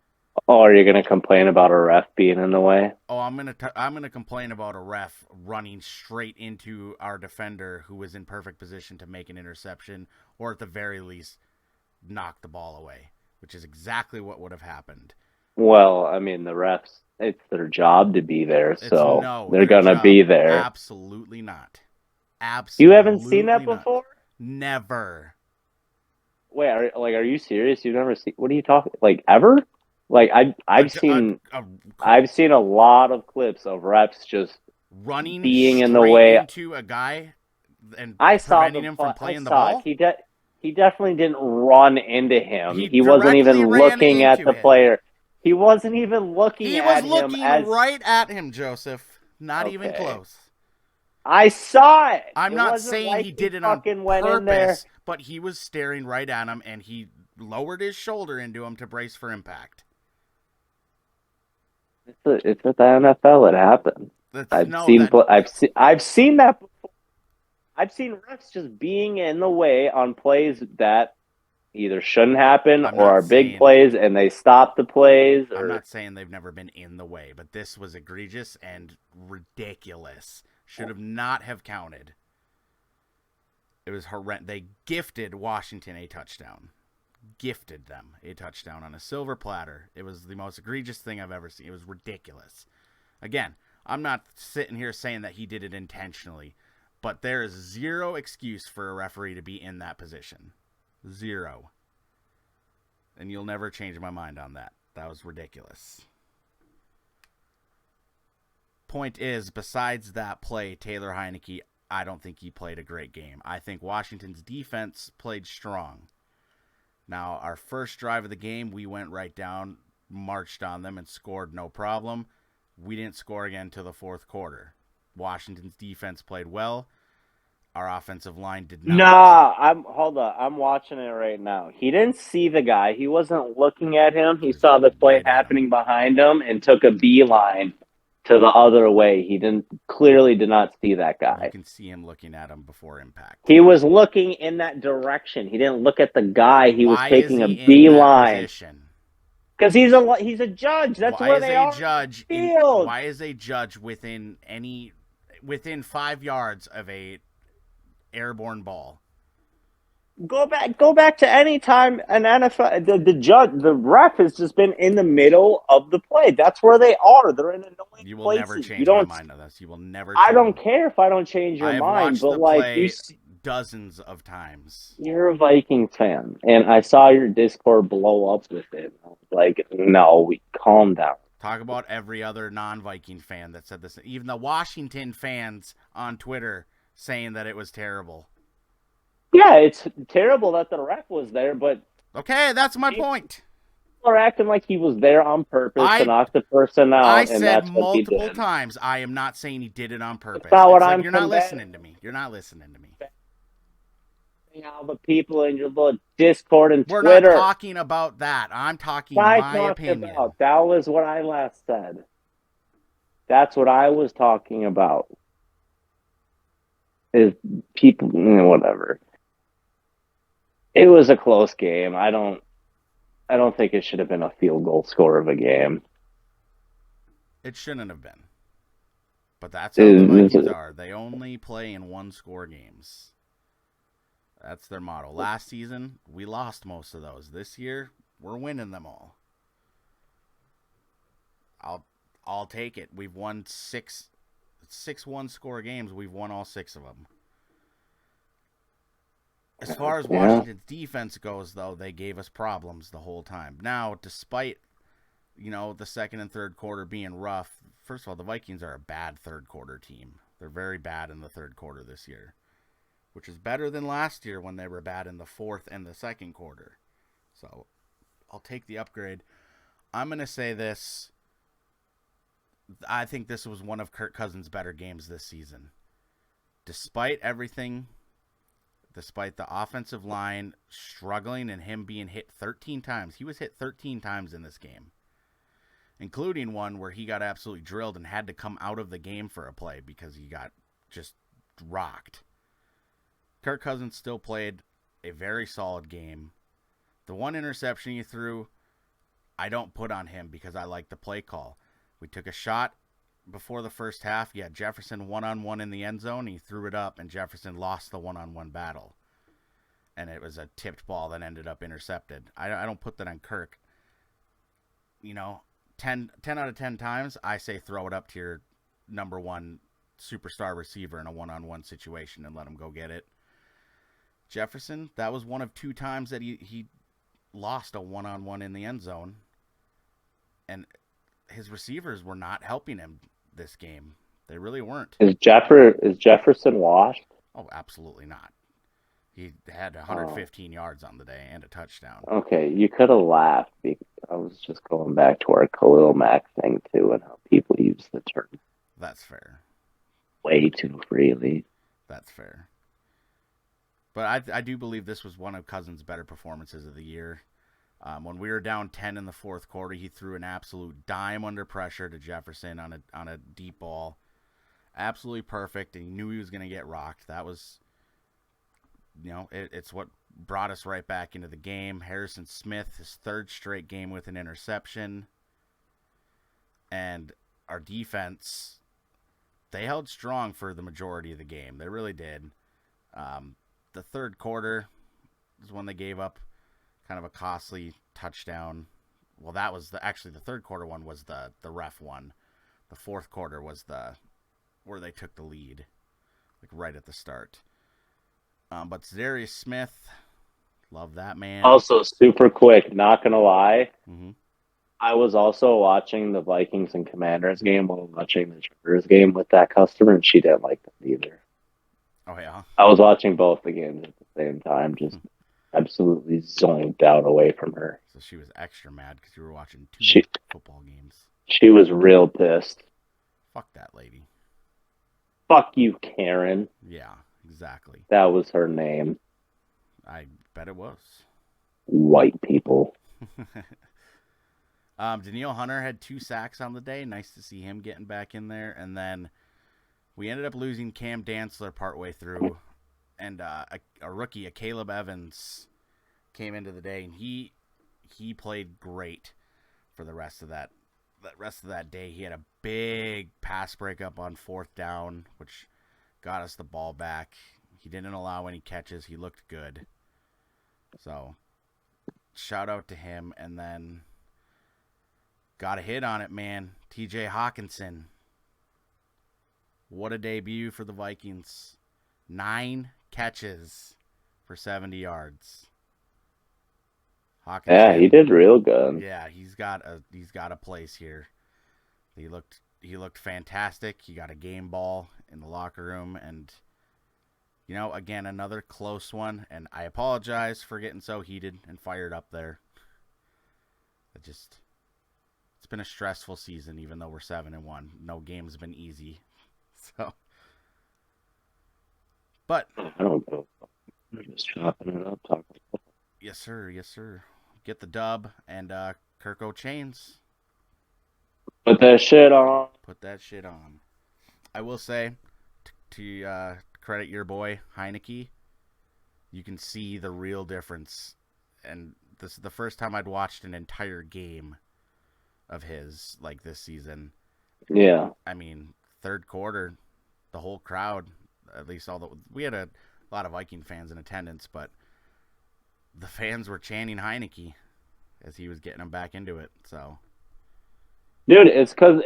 Oh, are you going to complain about a ref being in the way? Oh, I'm gonna complain about a ref running straight into our defender who was in perfect position to make an interception, or at the very least, knock the ball away, which is exactly what would have happened. Well, I mean, the refs, it's their job to be there, so they're going to be there. Absolutely not. Absolutely. You haven't seen that before? Never. Wait, are you serious? You've never seen? What are you talking? Like ever? Like I've seen a lot of clips of refs just running being in the way into a guy and preventing him from playing the ball. He definitely didn't run into him. He wasn't even looking at the player. He wasn't even looking at him. He was looking right at him, Joseph. Not even close. I saw it. I'm not saying he did it on purpose, but he was staring right at him, and he lowered his shoulder into him to brace for impact. It's at the NFL. It happens. I've seen that before. I've seen refs just being in the way on plays that either shouldn't happen or are big plays, and they stop the plays. I'm not saying they've never been in the way, but this was egregious and ridiculous. Should have not have counted. It was horrendous. They gifted Washington a touchdown. Gifted them a touchdown on a silver platter. It was the most egregious thing I've ever seen. It was ridiculous. Again, I'm not sitting here saying that he did it intentionally, but there is zero excuse for a referee to be in that position. Zero. And you'll never change my mind on that. That was ridiculous. Point is, besides that play, Taylor Heineke, I don't think he played a great game. I think Washington's defense played strong. Now, our first drive of the game, we went right down, marched on them, and scored no problem. We didn't score again until the fourth quarter. Washington's defense played well. Our offensive line did not. Hold on. I'm watching it right now. He didn't see the guy. He wasn't looking at him. He saw the play happening behind him and took a beeline to the other way. He clearly did not see that guy. You can see him looking at him before impact. He was looking in that direction. He didn't look at the guy. He was taking a beeline. Because he's a judge. That's where they are. Why is a judge within 5 yards of a airborne ball? Go back to any time an NFL the ref has just been in the middle of the play. That's where they are. They're in annoying You will never places. You change my don't. mind on this. You will never I change. don't care if I don't change your I have mind, watched but the like play dozens of times. you're a Vikings fan, and I saw your Discord blow up with it. I was like, no, calm down. Talk about every other non-Viking fan that said this. Even the Washington fans on Twitter saying that it was terrible. Yeah, it's terrible that the ref was there, but Okay, that's my point. people are acting like he was there on purpose to I knock the person I out, and said that's what he multiple did. times, I am not saying he did it on purpose. It's not what It's like I'm you're not combating. listening to me. You're not listening to me. All the people in your little Discord and We're Twitter. not talking about that. I'm talking my opinion. That was what I last said. That's what I was talking about. Is people, whatever. It was a close game. I don't think it should have been a field goal score of a game. It shouldn't have been. But that's how the Vikings are. They only play in one-score games. That's their motto. Last season, we lost most of those. This year, we're winning them all. I'll take it. We've won six one-score games. We've won all 6 of them. As far as Washington's defense goes, though, they gave us problems the whole time. Now, despite the second and third quarter being rough, first of all, the Vikings are a bad third quarter team. They're very bad in the third quarter this year, which is better than last year when they were bad in the fourth and the second quarter. So I'll take the upgrade. I'm going to say this. I think this was one of Kirk Cousins' better games this season. Despite everything, despite the offensive line struggling and him being hit 13 times. He was hit 13 times in this game, including one where he got absolutely drilled and had to come out of the game for a play because he got just rocked. Kirk Cousins still played a very solid game. The one interception he threw, I don't put on him because I like the play call. We took a shot before the first half. Yeah, Jefferson one-on-one in the end zone. He threw it up, and Jefferson lost the one-on-one battle. And it was a tipped ball that ended up intercepted. I don't put that on Kirk. 10 out of 10 times, I say throw it up to your number one superstar receiver in a one-on-one situation and let him go get it. Jefferson, that was one of 2 times that he lost a one-on-one in the end zone. And his receivers were not helping him this game. They really weren't. Is Jefferson washed? Oh, absolutely not. He had 115 yards on the day and a touchdown. Okay, you could have laughed. I was just going back to our Khalil Mack thing, too, and how people use the term. That's fair. Way too freely. That's fair. But I do believe this was one of Cousins' better performances of the year. When we were down 10 in the fourth quarter, he threw an absolute dime under pressure to Jefferson on a deep ball. Absolutely perfect, and he knew he was going to get rocked. That was, it's what brought us right back into the game. Harrison Smith, his 3rd straight game with an interception. And our defense, they held strong for the majority of the game. They really did. The third quarter is when they gave up kind of a costly touchdown. Well, that was the third quarter one was the ref one. The fourth quarter was where they took the lead, like right at the start. But Zarius Smith, love that man. Also, super quick, not gonna lie. Mm-hmm. I was also watching the Vikings and Commanders game while watching the Chargers game with that customer, and she didn't like them either. Oh yeah. I was watching both the games at the same time, just absolutely zoned out away from her. So she was extra mad because you were watching 2 football games. She was real pissed. Fuck that lady. Fuck you, Karen. Yeah, exactly. That was her name. I bet it was. White people. Danielle Hunter had 2 sacks on the day. Nice to see him getting back in there. And then we ended up losing Cam Dantzler partway through. And a rookie, Caleb Evans, came into the day, and he played great for the rest of that day. He had a big pass breakup on 4th down, which got us the ball back. He didn't allow any catches. He looked good. So, shout out to him. And then, got a hit on it, man. TJ Hawkinson. What a debut for the Vikings. 9 catches for 70 yards. Hawkinson, Yeah, he did real good. Yeah, he's got a place here. He looked fantastic. He got a game ball in the locker room, and again, another close one. And I apologize for getting so heated and fired up there. It's been a stressful season, even though we're 7-1. No game's been easy. So, but I don't know. I'm just chopping it up, talking. Yes, sir. Get the dub, and Kirko Chainz. Put that shit on. I will say, to credit your boy Heineke, you can see the real difference. And this is the first time I'd watched an entire game of his like this season. Yeah. I mean, third quarter, the whole crowd, at least we had a lot of Viking fans in attendance, but the fans were chanting Heineke as he was getting them back into it. So, dude, it's because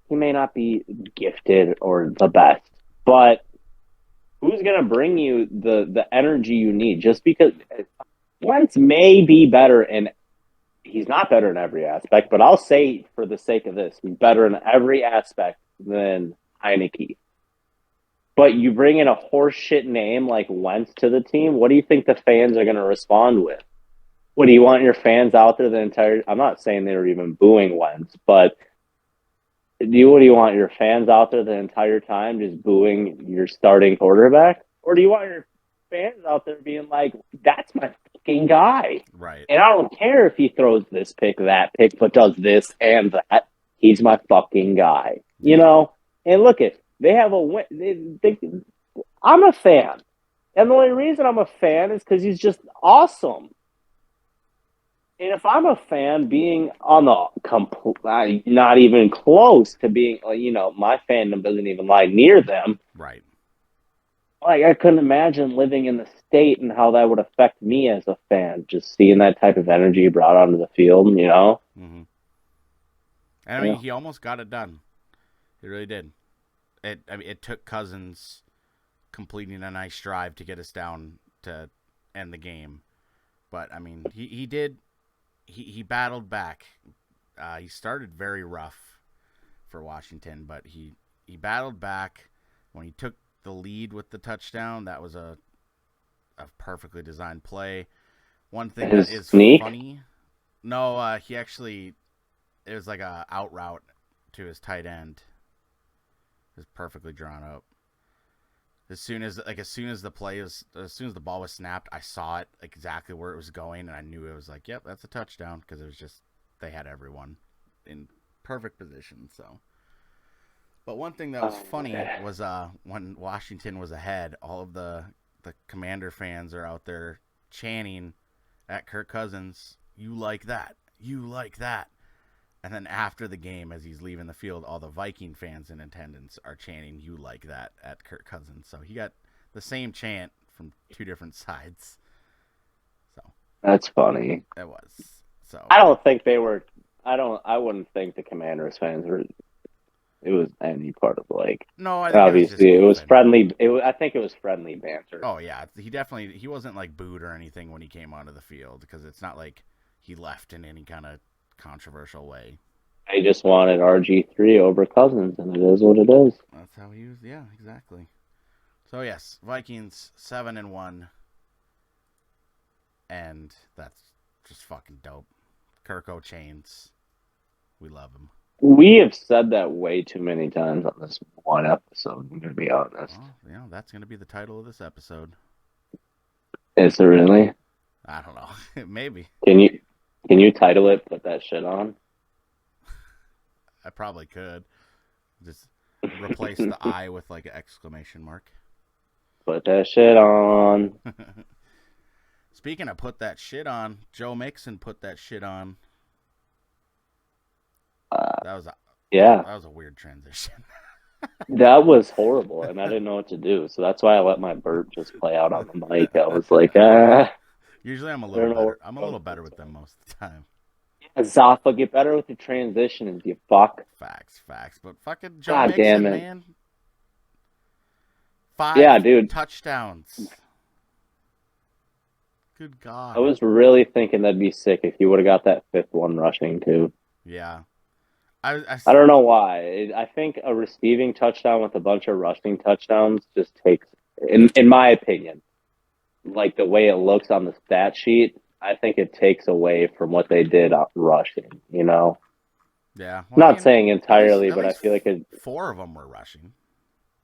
he may not be gifted or the best, but who's gonna bring you the energy you need? Just because Wentz may be better, and he's not better in every aspect, but I'll say for the sake of this, he's better in every aspect than Heineke. But you bring in a horseshit name like Wentz to the team, what do you think the fans are going to respond with? What do you want your fans out there the entire? I'm not saying they were even booing Wentz, but what do you want your fans out there the entire time just booing your starting quarterback? Or do you want your fans out there being like, that's my fucking guy? Right. And I don't care if he throws this pick, that pick, but does this and that. He's my fucking guy. And look at they have a win. I'm a fan. And the only reason I'm a fan is because he's just awesome. And if I'm a fan, being on the not even close to being, my fandom doesn't even lie near them. Right. Like, I couldn't imagine living in the state and how that would affect me as a fan, just seeing that type of energy brought onto the field, Mm-hmm. And I mean, he almost got it done. He really did. It took Cousins completing a nice drive to get us down to end the game. But, I mean, he did. He battled back. He started very rough for Washington, but he battled back. When he took the lead with the touchdown, that was a perfectly designed play. One thing that is funny. No, he actually, it was like a out route to his tight end. It was perfectly drawn up. As soon as the ball was snapped, I saw it exactly where it was going, and I knew it was like, yep, that's a touchdown, because it was just, they had everyone in perfect position. So, but one thing that was funny was when Washington was ahead, all of the Commander fans are out there chanting at Kirk Cousins, "You like that? You like that?" And then after the game, as he's leaving the field, all the Viking fans in attendance are chanting, "You like that?" at Kirk Cousins. So he got the same chant from two different sides. So that's funny. It was. So I don't think they were. I wouldn't think the Commanders fans were. It was any part of no. I think obviously it was friendly. I think it was friendly banter. Oh yeah, he wasn't like booed or anything when he came onto the field, because it's not like he left in any kind of controversial way. I just wanted RG3 over Cousins, and it is what it is. That's how he was. Yeah, exactly. So yes, Vikings 7-1, and that's just fucking dope. Kirko Chainz, we love him. We have said that way too many times on this one episode. I'm gonna be honest. Well, that's gonna be the title of this episode. Is it really? I don't know. Maybe. Can you title it? Put that shit on. I probably could. Just replace the I with like an exclamation mark. Put that shit on. Speaking of put that shit on, Joe Mixon put that shit on. That was a weird transition. That was horrible, and I didn't know what to do. So that's why I let my burp just play out on the mic. I was like, Usually I'm a I little don't know where better. it I'm a comes little better with them from. most of the time. Zaffa, get better with the transitions, you fuck. Facts. But fucking Joe God damn Mixon, it. man. Yeah, 5 dude. touchdowns. Good I God. was really thinking that'd be sick if you would have got that fifth one rushing too. Yeah. I don't know why. I think a receiving touchdown with a bunch of rushing touchdowns just takes, in my opinion, like the way it looks on the stat sheet, I think it takes away from what they did rushing, you know? Yeah. Well, I Not mean, saying entirely, at but I least feel like it, 4 of them were rushing.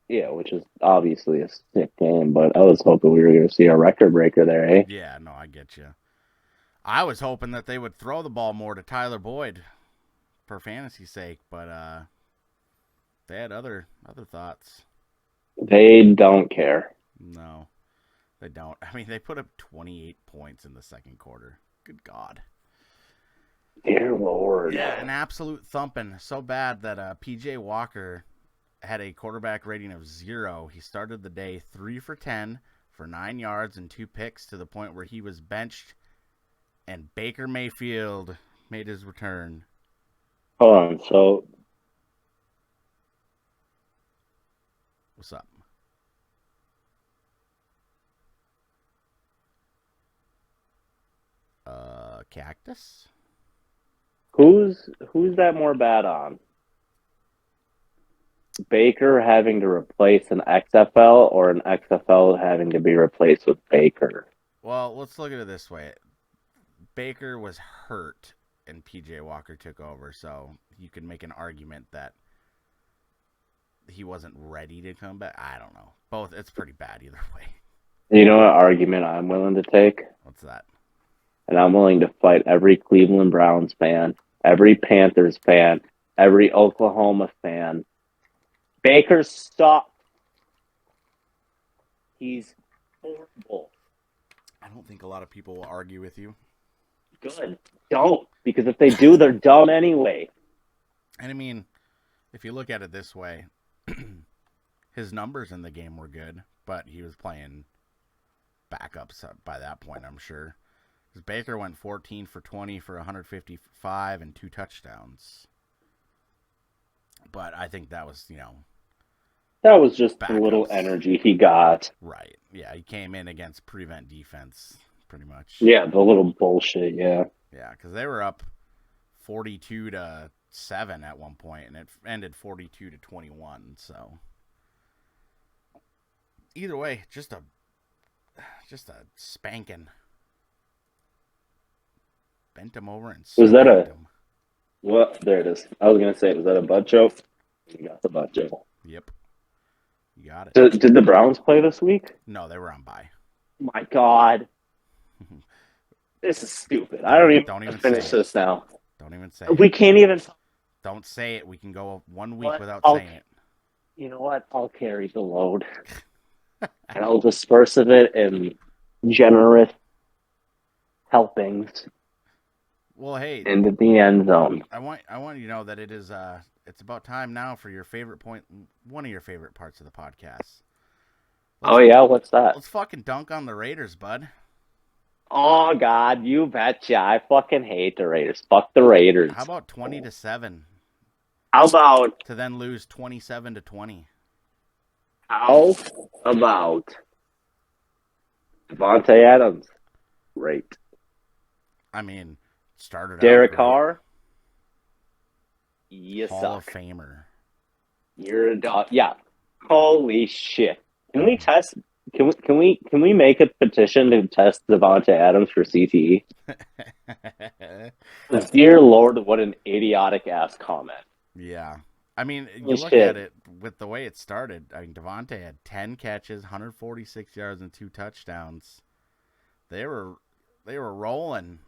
yeah, which is obviously a sick game, but I was hoping we were going to see a record breaker there, eh? Yeah, no, I get you. I was hoping that they would throw the ball more to Tyler Boyd for fantasy's sake, but they had other thoughts. They don't care. No, they don't. I mean, they put up 28 points in the second quarter. Good God. Dear Lord. Yeah, an absolute thumping. So bad that P.J. Walker had a quarterback rating of 0. He started the day 3 for 10 for 9 yards and 2 picks to the point where he was benched, and Baker Mayfield made his return. Hold on, so What's up? Cactus? who's that more bad on? Baker having to replace an XFL or an XFL having to be replaced with Baker? Well, let's look at it this way. Baker was hurt and PJ Walker took over, so you could make an argument that he wasn't ready to come back. I don't know. Both, it's pretty bad either way. You know what argument I'm willing to take? What's that? And I'm willing to fight every Cleveland Browns fan, every Panthers fan, every Oklahoma fan. Baker sucks. He's horrible. I don't think a lot of people will argue with you. Good. Don't. Because if they do, they're dumb anyway. And I mean, if you look at it this way, his numbers in the game were good, but he was playing backups by that point, I'm sure. Because Baker went 14 for 20 for 155 and 2 touchdowns. But I think that was, That was just backups. the little energy he got. Right. Yeah, he came in against prevent defense, pretty much. Yeah, the little bullshit, yeah. Yeah, because they were up 42-7 at one point, and it ended 42-21. So either way, just a spanking. Bent him over and Was that him. Well, there it is. I was gonna say, was that a butt choke? You got the butt choke. Yep, you got it. Did the Browns play this week? No, they were on bye. My God, this is stupid. I don't even finish this now. Don't even say We it. can't even. Don't say it. We can go 1 week without saying it. You know what? I'll carry the load, and I'll disperse of it in generous helpings. Well, hey, into the end zone. I want you to know that it is it's about time now for your favorite point, one of your favorite parts of the podcast. What's that? Let's fucking dunk on the Raiders, bud. Oh God, you betcha! I fucking hate the Raiders. Fuck the Raiders. How about 20-7? How about to then lose 27-20? How about Devontae Adams? Great. I mean, started Derek out Carr. You Hall suck. of Famer. You're a dog. Yeah. Holy shit! Can we test? Can we make a petition to test Devontae Adams for CTE? Dear Lord, what an idiotic ass comment. Yeah. I mean, you look at it with the way it started. I mean, Devontae had 10 catches, 146 yards, and 2 touchdowns. They were rolling,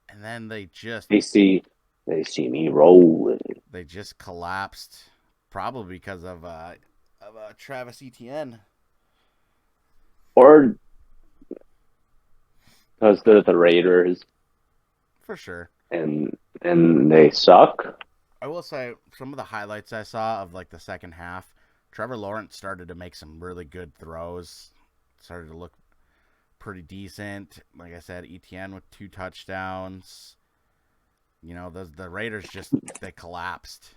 and then they see me rolling. They just collapsed, probably because of Travis Etienne, or because they're the Raiders, for sure, and they suck. I will say some of the highlights I saw of like the second half, Trevor Lawrence started to make some really good throws. Started to look pretty decent. Like I said, Etienne with 2 touchdowns. You know, the Raiders they collapsed.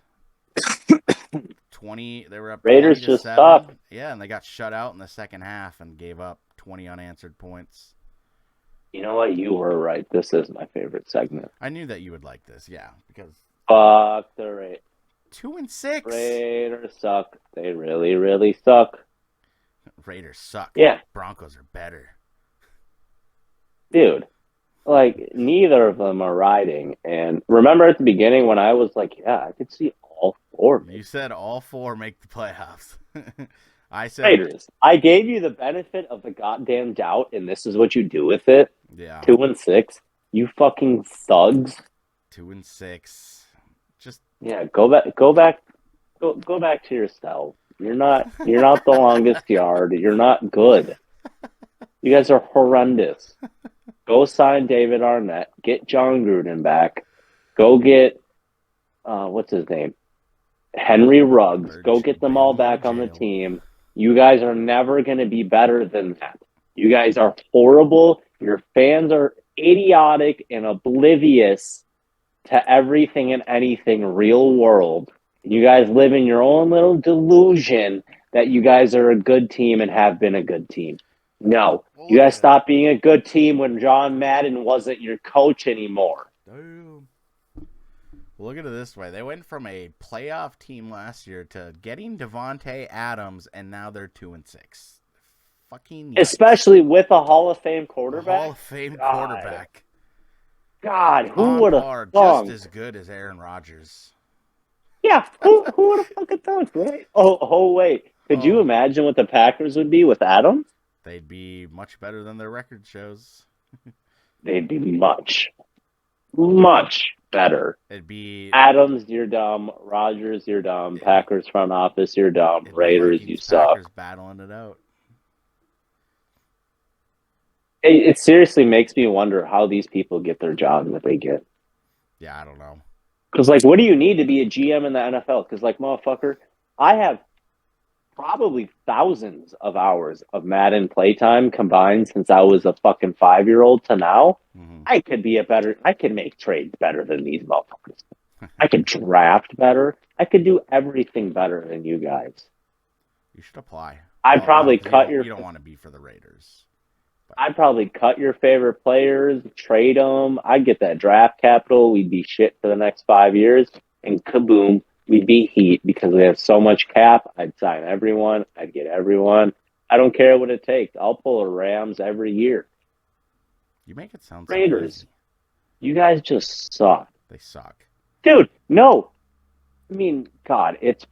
20, they were up Raiders 20 to just 7. suck. Yeah, and they got shut out in the second half and gave up 20 unanswered points. You know what? You were right. This is my favorite segment. I knew that you would like this, yeah, because Fuck the Raiders. 2-6. Raiders suck. They really, really suck. Raiders suck. Yeah. Broncos are better. Dude, like, neither of them are riding. And remember at the beginning when I was like, yeah, I could see all 4. You said all 4 make the playoffs. I said Raiders. I gave you the benefit of the goddamn doubt, and this is what you do with it. Yeah. 2-6. You fucking thugs. 2-6. Just yeah. Go back to yourself. You're not the longest yard. You're not good. You guys are horrendous. Go sign David Arnett. Get John Gruden back. Go get what's his name? Henry Ruggs. Go get them all back on the team. You guys are never going to be better than that. You guys are horrible. Your fans are idiotic and oblivious to everything and anything real world. You guys live in your own little delusion that you guys are a good team and have been a good team. No. You guys stopped being a good team when John Madden wasn't your coach anymore. Damn. Look at it this way. They went from a playoff team last year to getting Devontae Adams, and now they're 2-6. Fucking yikes. Especially with a Hall of Fame quarterback. Hall of Fame quarterback. God, who would have thought? Just as good as Aaron Rodgers. Yeah, who would have fucking thought, right? Oh, wait. Could you imagine what the Packers would be with Adams? They'd be much better than their record shows. They'd be much, much better. It'd be Adams, you're dumb. Rodgers, you're dumb. Packers front office, you're dumb. Raiders, you suck. Packers battling it out. It seriously makes me wonder how these people get their jobs that they get. Yeah, I don't know. Because, like, what do you need to be a GM in the NFL? Because, like, motherfucker, I have probably thousands of hours of Madden playtime combined since I was a fucking 5-year-old to now. Mm-hmm. I could make trades better than these motherfuckers. I could draft better. I could do everything better than you guys. You should apply. I'd probably cut your... You don't want to be for the Raiders. I'd probably cut your favorite players, trade them. I'd get that draft capital. We'd be shit for the next 5 years. And kaboom, we'd be Heat because we have so much cap. I'd sign everyone. I'd get everyone. I don't care what it takes. I'll pull a Rams every year. You make it sound Raiders. So easy. You guys just suck. They suck. Dude, no. I mean, God, it's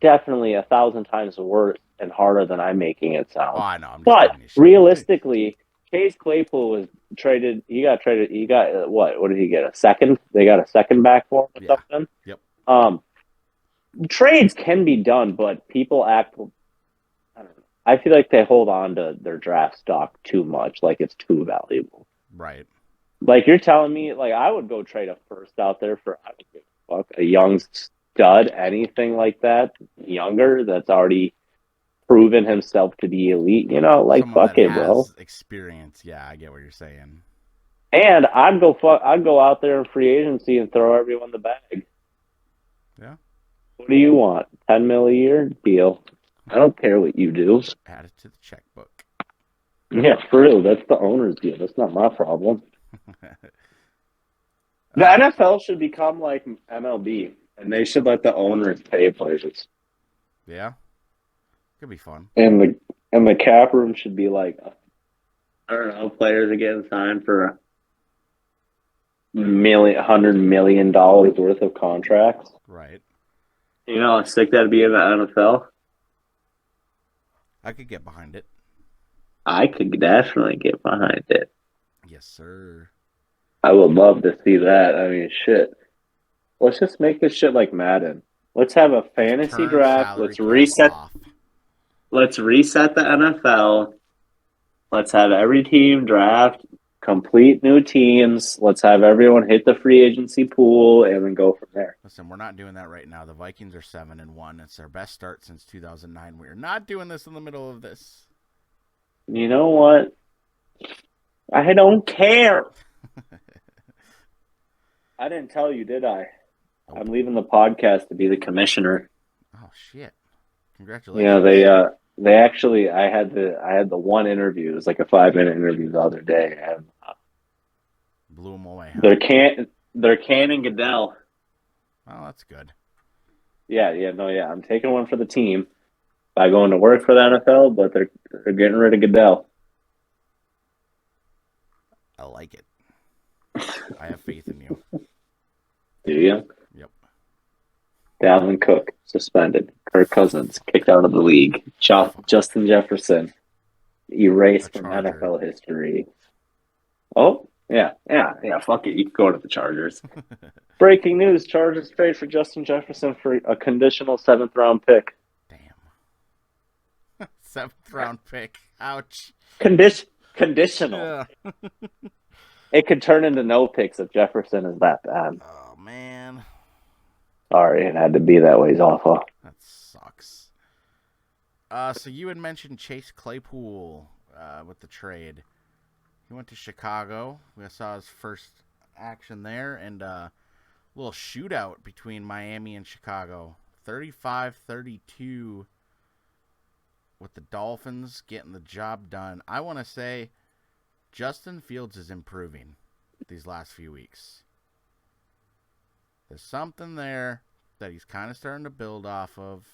definitely 1,000 times worse and harder than I'm making it sound. Oh, I know. But realistically, Chase Claypool was traded. He got traded. He got what? What did he get? A second? They got a second back for him or something? Yep. Trades can be done, but people act. I don't know. I feel like they hold on to their draft stock too much, like it's too valuable. Right. Like you're telling me, like I would go trade a first out there for I don't give a fuck, a young stud, anything like that, younger that's already proven himself to be elite. You know, like someone fuck it, bro. Experience, yeah, I get what you're saying. And I'd go out there in free agency and throw everyone the bag. Yeah. What do you want? $10 million a year? Deal. I don't care what you do. Add it to the checkbook. Yeah, for real. That's the owner's deal. That's not my problem. The NFL should become like MLB, and they should let the owners pay players. Yeah, could be fun. And the cap room should be like, I don't know, players are getting signed for $100 million worth of contracts. Right. You know how sick that'd be in the NFL? I could get behind it. I could definitely get behind it. Yes, sir. I would love to see that. I mean, shit. Let's just make this shit like Madden. Let's have a fantasy draft. Let's reset. Let's reset the NFL. Let's have every team draft Complete new teams. Let's have everyone hit the free agency pool and then go from there. Listen, we're not doing that right now. The Vikings are 7-1. It's their best start since 2009. We're not doing this in the middle of this. You know what? I don't care. I didn't tell you, did I? Oh. I'm leaving the podcast to be the commissioner. Oh shit! Congratulations. Yeah, they actually. I had the one interview. It was like a 5-minute interview the other day, and blew them away. They're canning Goodell. Oh, that's good. Yeah. I'm taking one for the team by going to work for the NFL, but they're getting rid of Goodell. I like it. I have faith in you. Do you? Yep. Dalvin Cook suspended. Kirk Cousins kicked out of the league. Justin Jefferson erased from NFL history. Oh, yeah. Fuck it. You can go to the Chargers. Breaking news: Chargers trade for Justin Jefferson for a conditional 7th-round pick. Damn. 7th-round pick. Ouch. Conditional. Yeah. It could turn into no picks if Jefferson is that bad. Oh, man. Sorry, it had to be that way. It's awful. That sucks. So you had mentioned Chase Claypool with the trade. He went to Chicago. We saw his first action there, and a little shootout between Miami and Chicago. 35-32 with the Dolphins getting the job done. I want to say Justin Fields is improving these last few weeks. There's something there that he's kind of starting to build off of.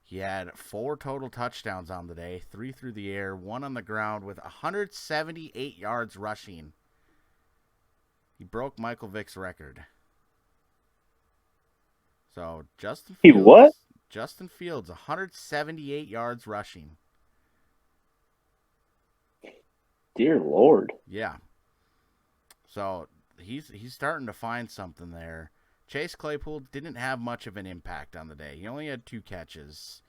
He had 4 total touchdowns on the day, 3 through the air, 1 on the ground with 178 yards rushing. He broke Michael Vick's record. So Justin Fields, what? Justin Fields, 178 yards rushing. Dear Lord. Yeah. So he's starting to find something there. Chase Claypool didn't have much of an impact on the day. He only had 2 catches.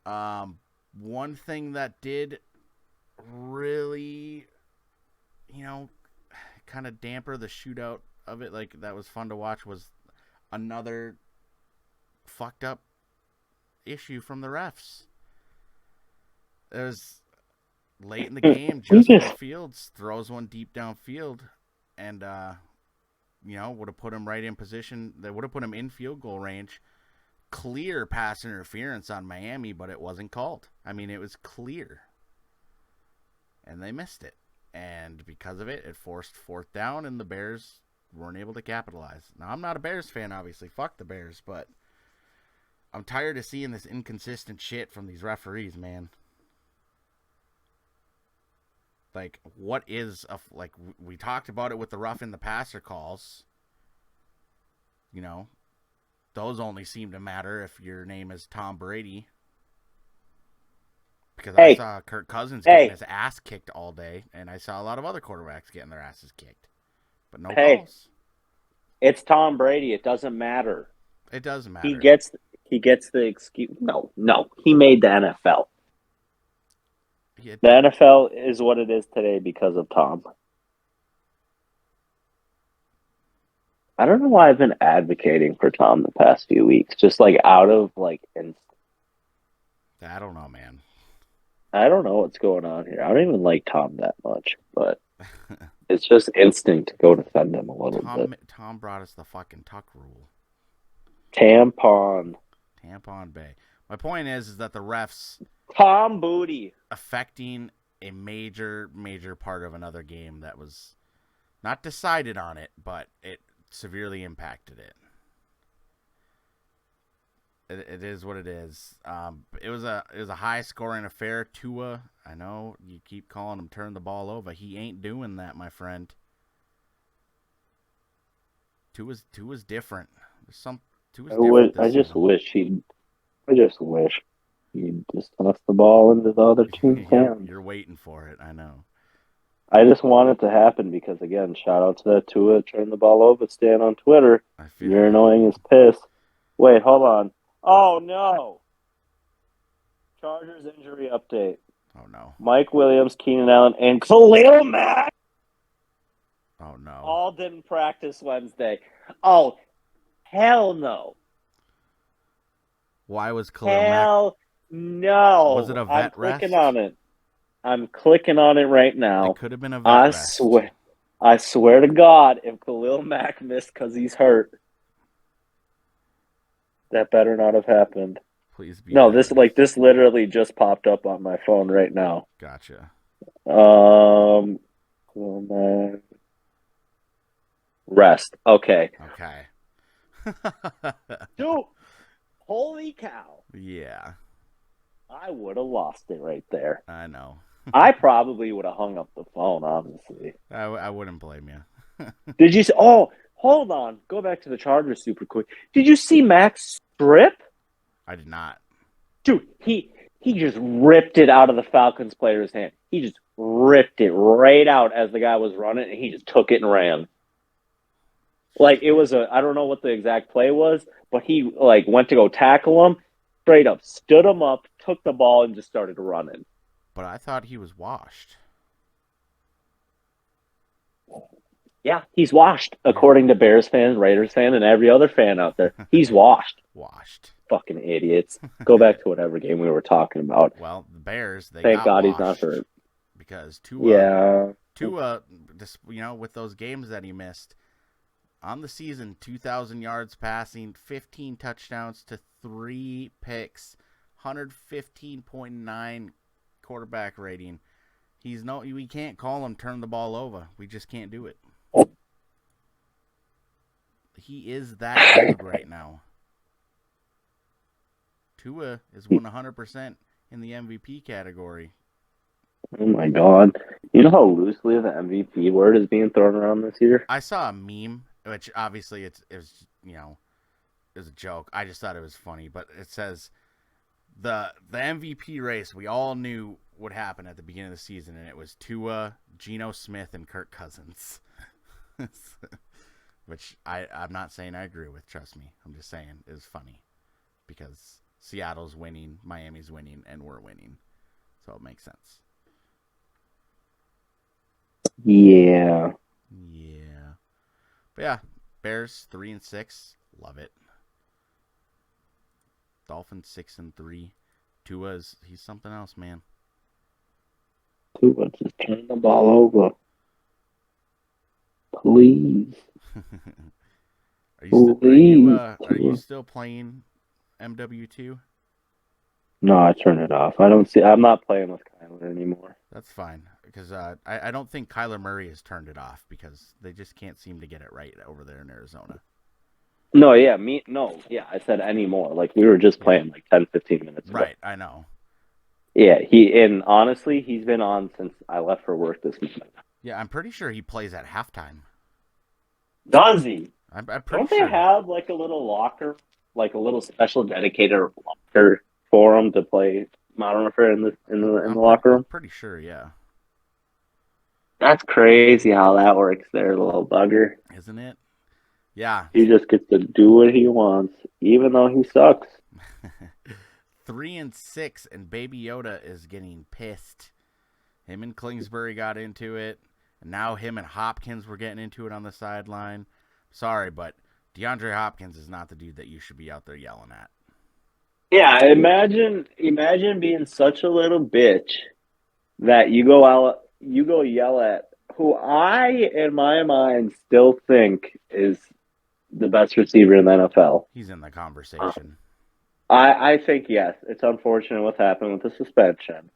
One thing that did really, kind of damper the shootout of it, like that was fun to watch, was another fucked up issue from the refs. It was late in the game. Justin Fields throws one deep downfield, and would have put him right in position. They would have put him in field goal range. Clear pass interference on Miami, but it wasn't called. I mean, it was clear. And they missed it. And because of it, it forced 4th down, and the Bears weren't able to capitalize. Now, I'm not a Bears fan, obviously. Fuck the Bears, but I'm tired of seeing this inconsistent shit from these referees, man. Like, what is we talked about it with the rough in the passer calls. Those only seem to matter if your name is Tom Brady. Because I saw Kirk Cousins getting his ass kicked all day, and I saw a lot of other quarterbacks getting their asses kicked. But no calls. It's Tom Brady. It doesn't matter. It does matter. He gets the excuse. No. He made the NFL. The NFL is what it is today because of Tom. I don't know why I've been advocating for Tom the past few weeks. Just out of instinct. I don't know, man. I don't know what's going on here. I don't even like Tom that much, but it's just instinct to go defend him a little bit. Tom brought us the fucking tuck rule. Tampon Bay. My point is that the refs... Tom Booty. Affecting a major, major part of another game that was not decided on it, but it severely impacted it. It is what it is. It was a high-scoring affair. Tua, I know you keep calling him turn the ball over. He ain't doing that, my friend. Tua's different. I just wish he'd just toss the ball into the other team's hands. You're waiting for it, I know. I just want it to happen because, again, shout out to that Tua, turn the ball over, Stan on Twitter. You're annoying as piss. Wait, hold on. Oh, no. Chargers injury update. Oh, no. Mike Williams, Keenan Allen, and Khalil Mack Oh, no. All didn't practice Wednesday. Oh, hell no. Why was Khalil Mack? Hell no. Was it a vet rest? I'm clicking on it. I'm clicking on it right now. It could have been a vet rest. I swear to God, if Khalil Mack missed because he's hurt, that better not have happened. Please be. No, this literally just popped up on my phone right now. Gotcha. Khalil Mack. Rest. Okay. Dude, holy cow. Yeah. I would have lost it right there. I know. I probably would have hung up the phone, honestly. I wouldn't blame you. Did you see? Oh, hold on. Go back to the Chargers super quick. Did you see Max strip? I did not. Dude, he just ripped it out of the Falcons player's hand. He just ripped it right out as the guy was running, and he just took it and ran. Like, it was I don't know what the exact play was, but he, like, went to go tackle him, straight up, stood him up, took the ball, and just started running. But I thought he was washed. Yeah, he's washed, according to Bears fans, Raiders fan, and every other fan out there. He's washed. Washed. Fucking idiots. Go back to whatever game we were talking about. Well, the Bears, they Thank got God washed he's not hurt. because Tua, just, with those games that he missed, on the season, 2,000 yards passing, 15 touchdowns to 3 picks, 115.9 quarterback rating. We can't call him turn the ball over. We just can't do it. He is that good right now. Tua is 100% in the MVP category. Oh my God. You know how loosely the MVP word is being thrown around this year? I saw a meme, which obviously it was a joke. I just thought it was funny, but it says the MVP race we all knew would happen at the beginning of the season, and it was Tua, Geno Smith, and Kirk Cousins. Which I'm not saying I agree with, trust me. I'm just saying it was funny because Seattle's winning, Miami's winning, and we're winning. So it makes sense. Yeah. Yeah. But yeah, Bears 3-6. Love it. Dolphins 6-3. He's something else, man. Tua, just turn the ball over. Please. Are you still playing MW2? No, I turned it off. I'm not playing with Kyler anymore. That's fine, because I don't think Kyler Murray has turned it off because they just can't seem to get it right over there in Arizona. No, yeah, I said anymore. Like, we were just playing like 10, 15 minutes ago. Right, I know. Yeah, and honestly, he's been on since I left for work this week. Yeah, I'm pretty sure he plays at halftime. Does he? I'm pretty Don't sure. they have like a little locker, like a little special dedicated locker for him to play Modern Warfare in the locker room? I'm pretty sure, yeah. That's crazy how that works there, little bugger. Isn't it? Yeah. He just gets to do what he wants, even though he sucks. 3-6, and Baby Yoda is getting pissed. Him and Kingsbury got into it, and now him and Hopkins were getting into it on the sideline. Sorry, but DeAndre Hopkins is not the dude that you should be out there yelling at. Yeah, imagine being such a little bitch that you go yell at who I, in my mind, still think is the best receiver in the NFL. He's in the conversation. I think, yes, it's unfortunate what happened with the suspension.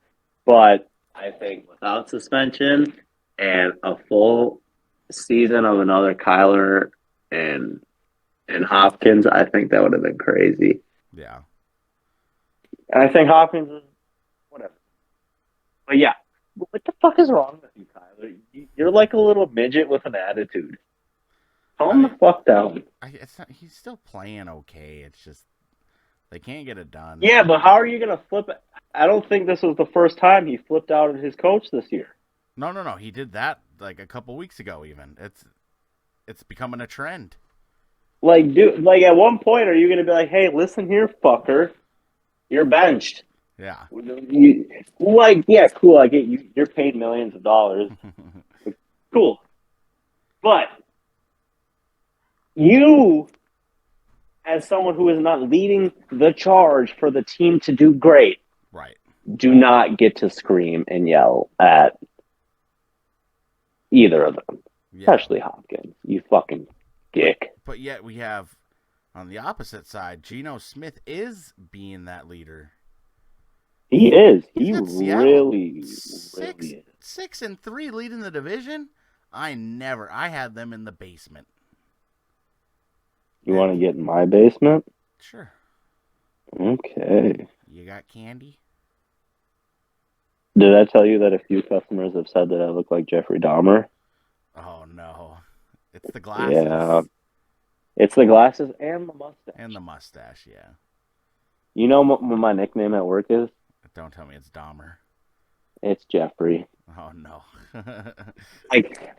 But I think without suspension and a full season of another Kyler and Hopkins, I think that would have been crazy. Yeah. And I think Hopkins is whatever. But yeah, what the fuck is wrong with you, Kyler? You're like a little midget with an attitude. Calm the fuck down. He's still playing okay. It's just they can't get it done. Yeah, but how are you going to flip it? I don't think this was the first time he flipped out at his coach this year. No. He did that like a couple weeks ago even. It's becoming a trend. Like, dude, like at one point, are you going to be like, hey, listen here, fucker. You're benched. Yeah. Yeah, cool. I get you. You're paid millions of dollars. Cool. But you, as someone who is not leading the charge for the team to do great, Right. do not get to scream and yell at either of them. Yeah. Especially Hopkins. You fucking dick. But yet we have, on the opposite side, Geno Smith is being that leader. He is. He's He got Seattle really is. 6-3 leading the division. I had them in the basement. You want to get in my basement? Sure. Okay. You got candy? Did I tell you that a few customers have said that I look like Jeffrey Dahmer? Oh, no. It's the glasses. Yeah. It's the glasses and the mustache. And the mustache, yeah. You know what my nickname at work is? Don't tell me it's Dahmer. It's Jeffrey. Oh, no.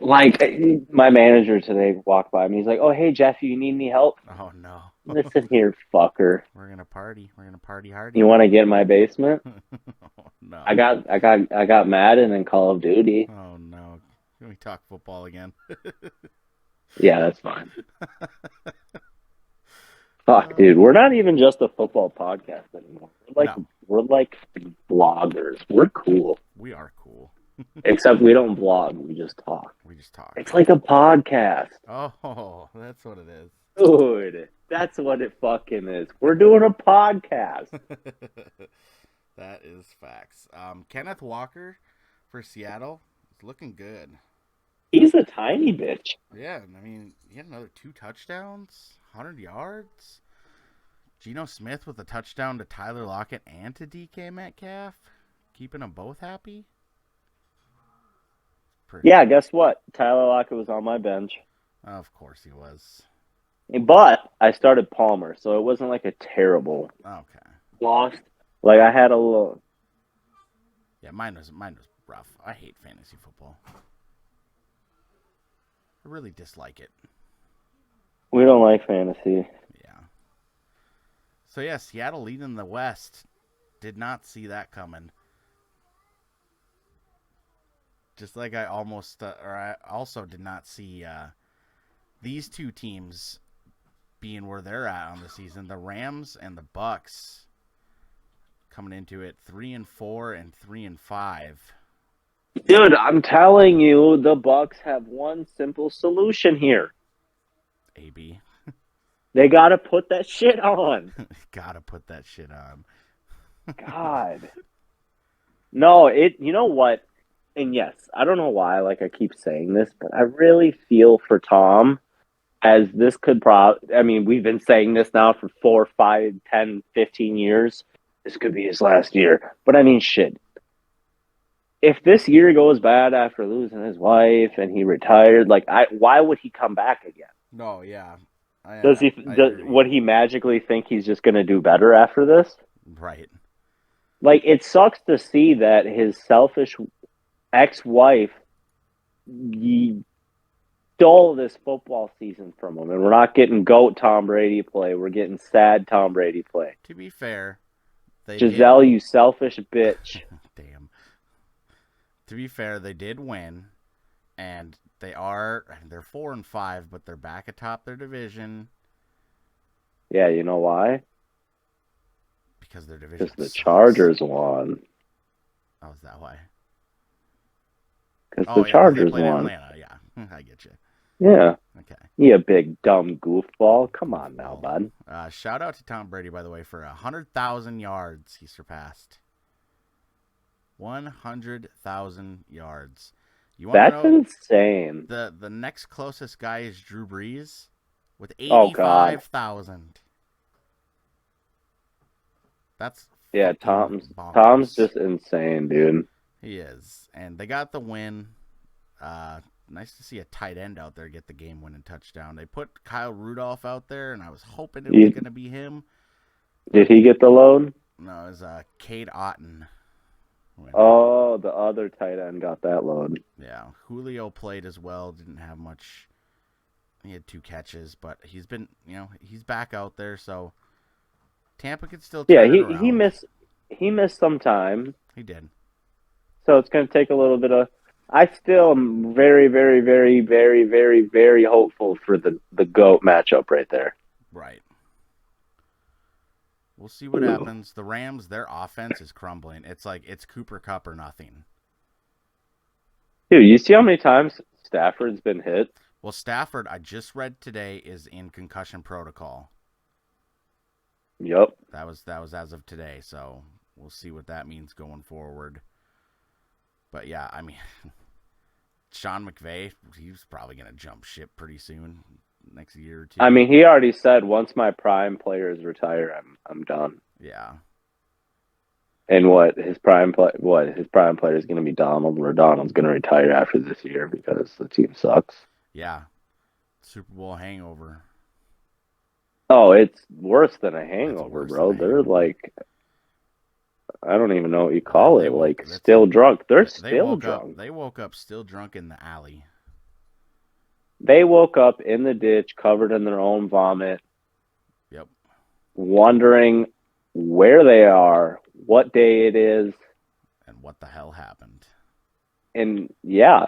Like my manager today walked by me. He's like, "Oh, hey, Jeff, you need any help?" Oh, no. Listen here, fucker. We're going to party. We're going to party hard. You want to get in my basement? Oh, no. I got Madden and Call of Duty. Oh, no. Can we talk football again? Yeah, that's fine. Fuck, dude. We're not even just a football podcast anymore. We're like bloggers. We're cool. We are cool. Except we don't blog. We just talk. We just talk. It's like a podcast. Oh, that's what it is. Dude, that's what it fucking is. We're doing a podcast. That is facts. Kenneth Walker for Seattle is looking good. He's a tiny bitch. Yeah, I mean, he had another 2 touchdowns, 100 yards. Geno Smith with a touchdown to Tyler Lockett and to DK Metcalf, keeping them both happy. Yeah, guess what? Tyler Lockett was on my bench. Of course he was. But I started Palmer, so it wasn't like a terrible loss. Like I had a little. Yeah, mine was rough. I hate fantasy football. I really dislike it. We don't like fantasy. Yeah. So yeah, Seattle leading the West. Did not see that coming. Just like I also did not see these two teams being where they're at on the season. The Rams and the Bucks coming into it 3-4 and 3-5. Dude, I'm telling you, the Bucks have one simple solution here. AB. They gotta put that shit on. Gotta put that shit on. God. No, you know what? And yes, I don't know why, like I keep saying this, but I really feel for Tom as this could we've been saying this now for 4, 5, 10, 15 years. This could be his last year. But I mean, shit. If this year goes bad after losing his wife and he retired, why would he come back again? No, yeah. Would he magically think he's just going to do better after this? Right. Like, it sucks to see that his selfish ex-wife stole this football season from him, and we're not getting GOAT Tom Brady play. We're getting sad Tom Brady play. To be fair, Giselle, you selfish bitch. Damn. To be fair, they did win, and they're 4-5, but they're back atop their division. Yeah, you know why? Because their division. Because the Chargers won. Oh, is that why? Because the Chargers won. Atlanta. Yeah, I get you. Yeah. Okay. You big dumb goofball. Come on now, bud. Shout out to Tom Brady, by the way, for 100,000 yards he surpassed. 100,000 yards. That's insane. The next closest guy is Drew Brees with 85,000. That's Tom's just insane, dude. He is, and they got the win. Nice to see a tight end out there get the game-winning touchdown. They put Kyle Rudolph out there, and I was hoping it was going to be him. Did he get the load? No, it was Cade Otton. Oh, the other tight end got that load. Yeah, Julio played as well. Didn't have much. He had 2 catches, but he's back out there, so Tampa could still turn it around. He missed some time. He did. So it's going to take a little bit of I still am very, very, very, very, very, very hopeful for the GOAT matchup right there. Right. We'll see what happens. The Rams, their offense is crumbling. It's like it's Cooper Kupp or nothing. Dude, you see how many times Stafford's been hit? Well, Stafford, I just read today, is in concussion protocol. Yep. That was as of today, so we'll see what that means going forward. But yeah, I mean, Sean McVay, he's probably gonna jump ship pretty soon, next year or two. I mean, he already said once my prime players retire, I'm done. Yeah. And his prime player is going to be Donald, where Donald's going to retire after this year because the team sucks. Yeah. Super Bowl hangover. Oh, it's worse than a hangover, bro. They're like, I don't even know what you call it. Like, still drunk. They're still drunk. They woke up still drunk in the alley. They woke up in the ditch, covered in their own vomit. Yep. Wondering where they are, what day it is, and what the hell happened. And yeah,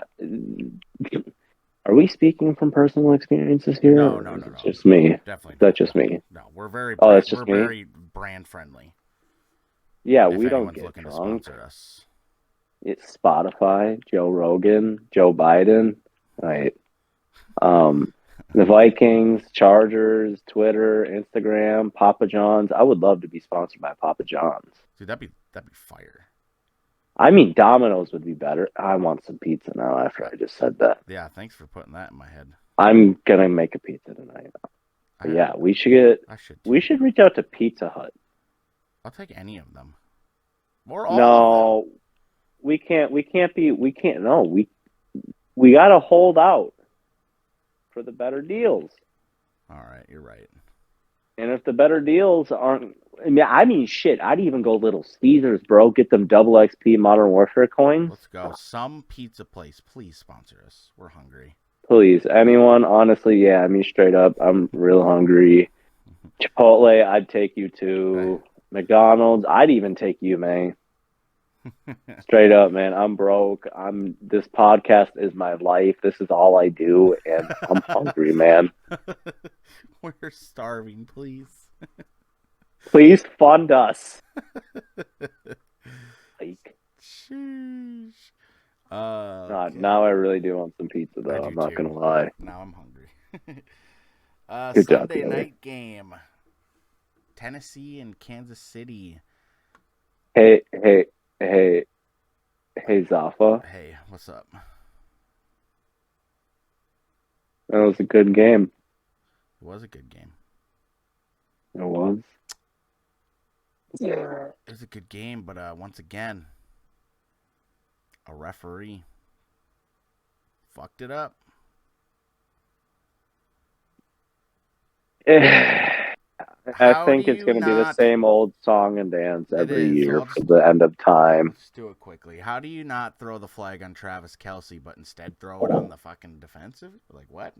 are we speaking from personal experiences here? No. Just me. Definitely. That's just me. No, we're very. That's just me. Very brand friendly. Yeah, if we don't get looking drunk. To sponsor us. It's Spotify, Joe Rogan, Joe Biden, right? The Vikings, Chargers, Twitter, Instagram, Papa John's. I would love to be sponsored by Papa John's. Dude, that'd be fire. I mean, Domino's would be better. I want some pizza now after I just said that. Yeah, thanks for putting that in my head. I'm gonna make a pizza tonight. Yeah, we should reach out to Pizza Hut. I'll take any of them. Or all of them. We can't. No, we gotta hold out for the better deals. All right, you're right. And if the better deals aren't, I mean, shit, I'd even go Little Caesars, bro. Get them double XP Modern Warfare coins. Let's go. Some pizza place, please sponsor us. We're hungry. Please, anyone? Honestly, yeah. I mean, straight up, I'm real hungry. Chipotle, I'd take you to. Right. McDonald's, I'd even take you, man. Straight up, man. I'm broke. This podcast is my life. This is all I do, and I'm hungry, man. We're starving, please. Please fund us. Like, sheesh. Now I really do want some pizza, though. I'm not gonna lie. Now I'm hungry. Good Sunday job, night game. Tennessee and Kansas City. Hey, Zafa. Hey, what's up? That was a good game. It was a good game. It was. Yeah. It was a good game, but once again, a referee fucked it up. I think it's going to be the same old song and dance every year for the end of time. Let's do it quickly. How do you not throw the flag on Travis Kelce, but instead throw it on the fucking defensive? Like, what?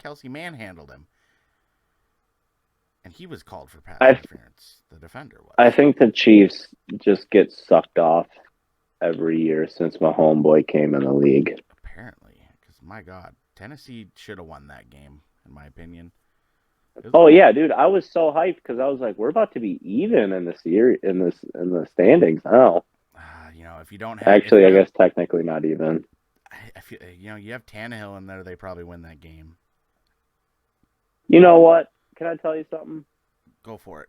Kelce manhandled him. And he was called for pass interference. The defender was. I think the Chiefs just get sucked off every year since my homeboy came in the league. Apparently. Because, my God, Tennessee should have won that game, in my opinion. Oh yeah, dude! I was so hyped because I was like, "We're about to be even in the series, in the standings now." If you don't have, actually, I guess technically not even. I feel you have Tannehill in there, they probably win that game. You know what? Can I tell you something? Go for it.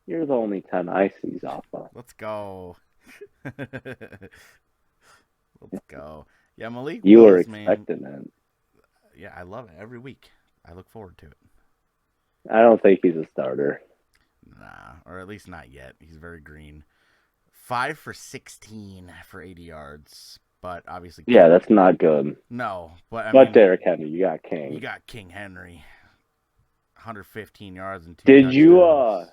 You're the only 10 I see, Zafa. Let's go. Let's go. Yeah, Malik. You were expecting it. Yeah, I love it every week. I look forward to it. I don't think he's a starter. Nah, or at least not yet. He's very green. 5 for 16 for 80 yards, but obviously. Yeah, that's not good. No, but I mean, Derrick Henry, you got King. You got King Henry. 115 yards and 2 touchdowns.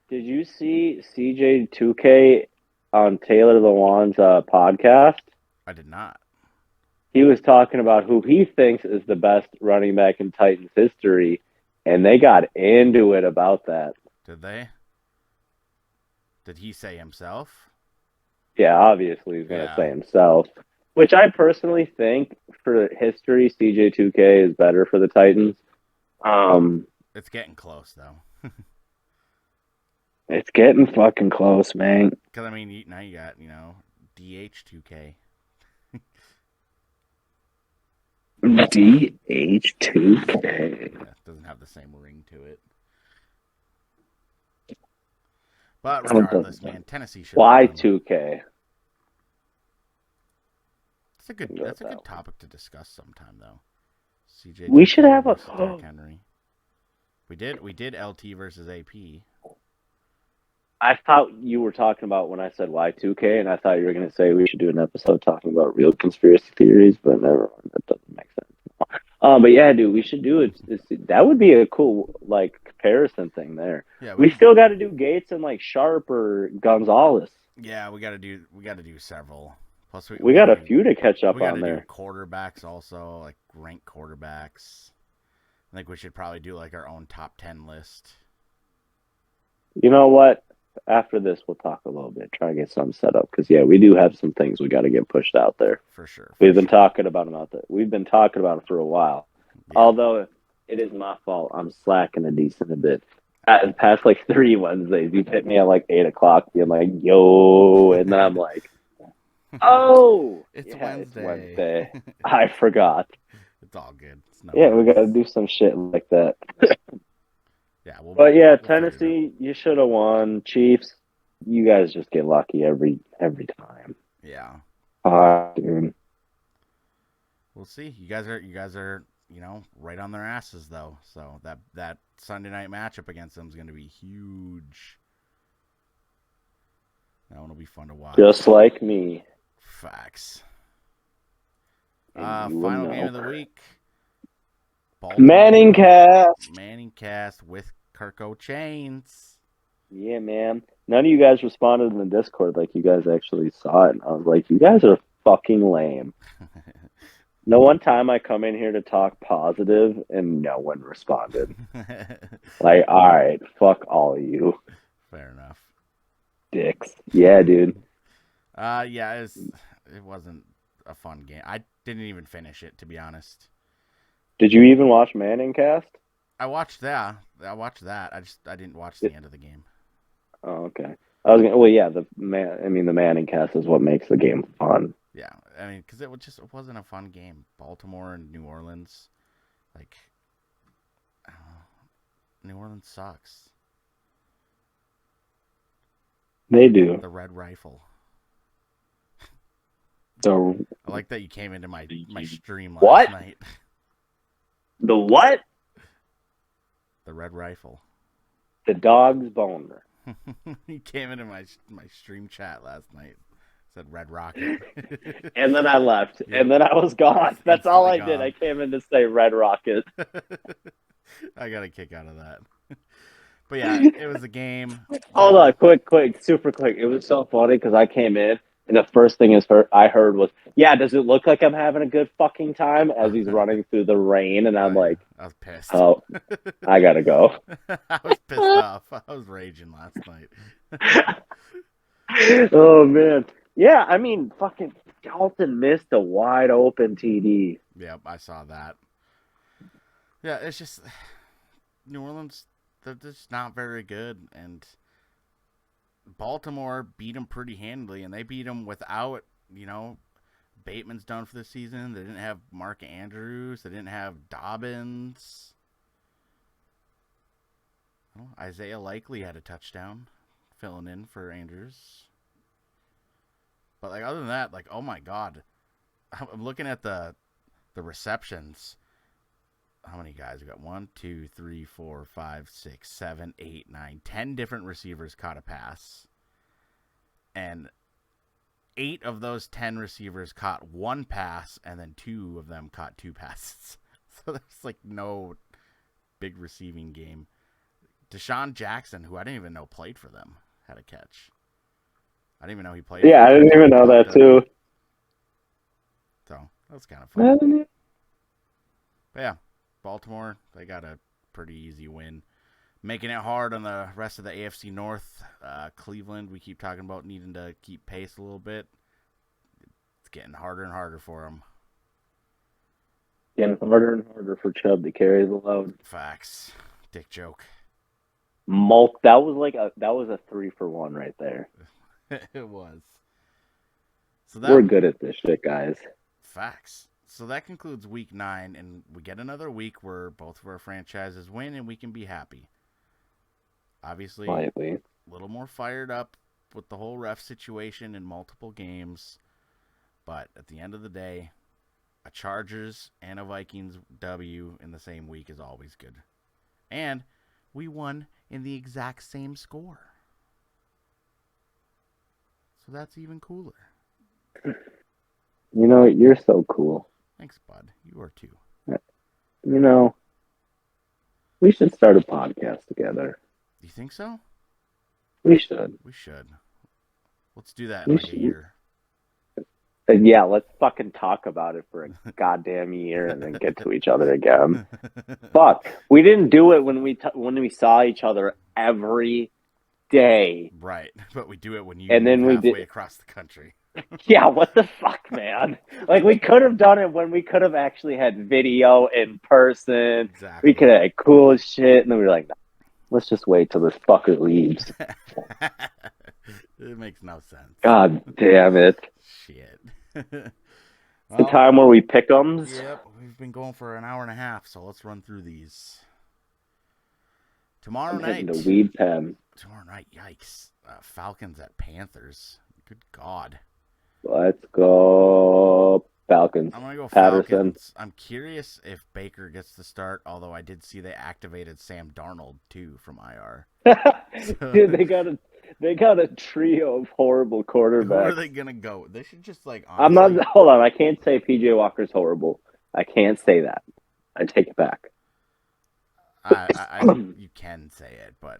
Did you see CJ 2K on Taylor Lewan's podcast? I did not. He was talking about who he thinks is the best running back in Titans history, and they got into it about that. Did they? Did he say himself? Yeah, obviously he's going to Yeah. say himself. Which I personally think, for history, CJ2K is better for the Titans. It's getting close, though. It's getting fucking close, man. Because, I mean, now you got, DH2K. DH2K. Yeah, it doesn't have the same ring to it. But regardless, man, Tennessee should win. Y2K. That's a good topic to discuss sometime, though. CJ. We should have Derrick Henry. We did LT versus AP. I thought you were talking about when I said Y2K, and I thought you were going to say we should do an episode talking about real conspiracy theories, but never mind. That doesn't make sense. But yeah, dude, we should do it. That would be a cool comparison thing there. Yeah, we still got to do Gates and Sharp or Gonzalez. Yeah, we got to do several. Plus, we got a few to catch up on there. Do quarterbacks also, ranked quarterbacks. I think we should probably do our own top 10 list. You know what? After this, we'll talk a little bit. Try to get something set up because we do have some things we got to get pushed out there. For sure. We've been talking about them out there. We've been talking about them for a while. Yeah. Although it is my fault, I'm slacking a bit. The past 3 Wednesdays, you hit me at 8 o'clock, being like, "Yo," and then I'm like, "Oh, it's Wednesday. It's Wednesday. I forgot." It's all good. We got to do some shit like that. Yeah, we'll Tennessee, you should have won. Chiefs, you guys just get lucky every time. Yeah. Dude. We'll see. You guys are right on their asses though. So that Sunday night matchup against them is going to be huge. That one will be fun to watch. Just like me. Facts. Final game of the week. Manning cast with Kirko Chainz. Yeah, man. None of you guys responded in the Discord like you guys actually saw it. And I was like, you guys are fucking lame. No one time I come in here to talk positive and no one responded. All right, fuck all of you. Fair enough. Dicks. Yeah, dude. Yeah, it wasn't a fun game. I didn't even finish it, to be honest. Did you even watch Manning cast? I watched that. I didn't watch the end of the game. Oh, okay. I was gonna. The Manning cast is what makes the game fun. Yeah, because it wasn't a fun game. Baltimore and New Orleans, New Orleans sucks. They do. The Red Rifle. I like that you came into my stream last night. The what? The Red Rifle. The dog's boner. He came into my stream chat last night. Said Red Rocket. And then I left. Yeah. And then I was gone. That's all I did. I came in to say Red Rocket. I got a kick out of that. But yeah, it was a game. Hold on, quick, super quick. It was so funny because I came in and the first thing I heard was, "Yeah, does it look like I'm having a good fucking time?" As he's running through the rain, and I'm like, I was pissed. Oh, I gotta go. I was pissed off. I was raging last night. Oh man, yeah. Fucking Dalton missed a wide open TD. Yep, I saw that. Yeah, it's just New Orleans. They're just not very good, and Baltimore beat them pretty handily, and they beat them without, Bateman's done for the season. They didn't have Mark Andrews. They didn't have Dobbins. Well, Isaiah Likely had a touchdown, filling in for Andrews. But other than that, oh my God, I'm looking at the receptions. How many guys we got? 1, 2, 3, 4, 5, 6, 7, 8, 9, 10 different receivers caught a pass. And 8 of those 10 receivers caught one pass, and then 2 of them caught 2 passes. So there's no big receiving game. Deshaun Jackson, who I didn't even know played for them, had a catch. I didn't even know he played. Yeah, I didn't even know that too. So that was kind of fun. But yeah. Baltimore, they got a pretty easy win. Making it hard on the rest of the AFC North. Cleveland, we keep talking about needing to keep pace a little bit. It's getting harder and harder for them. Getting harder and harder for Chubb to carry the load. Facts. Dick joke. That was a 3-for-1 right there. It was. So we're good at this shit, guys. Facts. So that concludes week 9, and we get another week where both of our franchises win, and we can be happy. Obviously, Slightly. A little more fired up with the whole ref situation in multiple games. But at the end of the day, a Chargers and a Vikings W in the same week is always good. And we won in the exact same score. So that's even cooler. You know, you're so cool. Thanks, bud. You are too. You know, we should start a podcast together. Do you think so? We should. We should. Let's do that in a year. Yeah, let's fucking talk about it for a goddamn year and then get to each other again. Fuck, we didn't do it when we saw each other every day. Right, but we do it when you and then we halfway across the country. Yeah, what the fuck, man? Like, we could have done it when we could have actually had video in person. Exactly. We could have had cool shit, and then we were like, no, let's just wait till this fucker leaves. It makes no sense. God damn it. Shit. The time where we pick 'ems. Yep, we've been going for an hour and a half, so let's run through these. Tomorrow night. The weed pen. Tomorrow night, yikes. Falcons at Panthers. Good God. Let's go Falcons. I'm going to go Patterson. Falcons. I'm curious if Baker gets the start, although I did see they activated Sam Darnold, too, from IR. Dude, they got a trio of horrible quarterbacks. Where are they going to go? They should just, like, honestly... Hold on, I can't say PJ Walker's horrible. I can't say that. I take it back. You can say it, but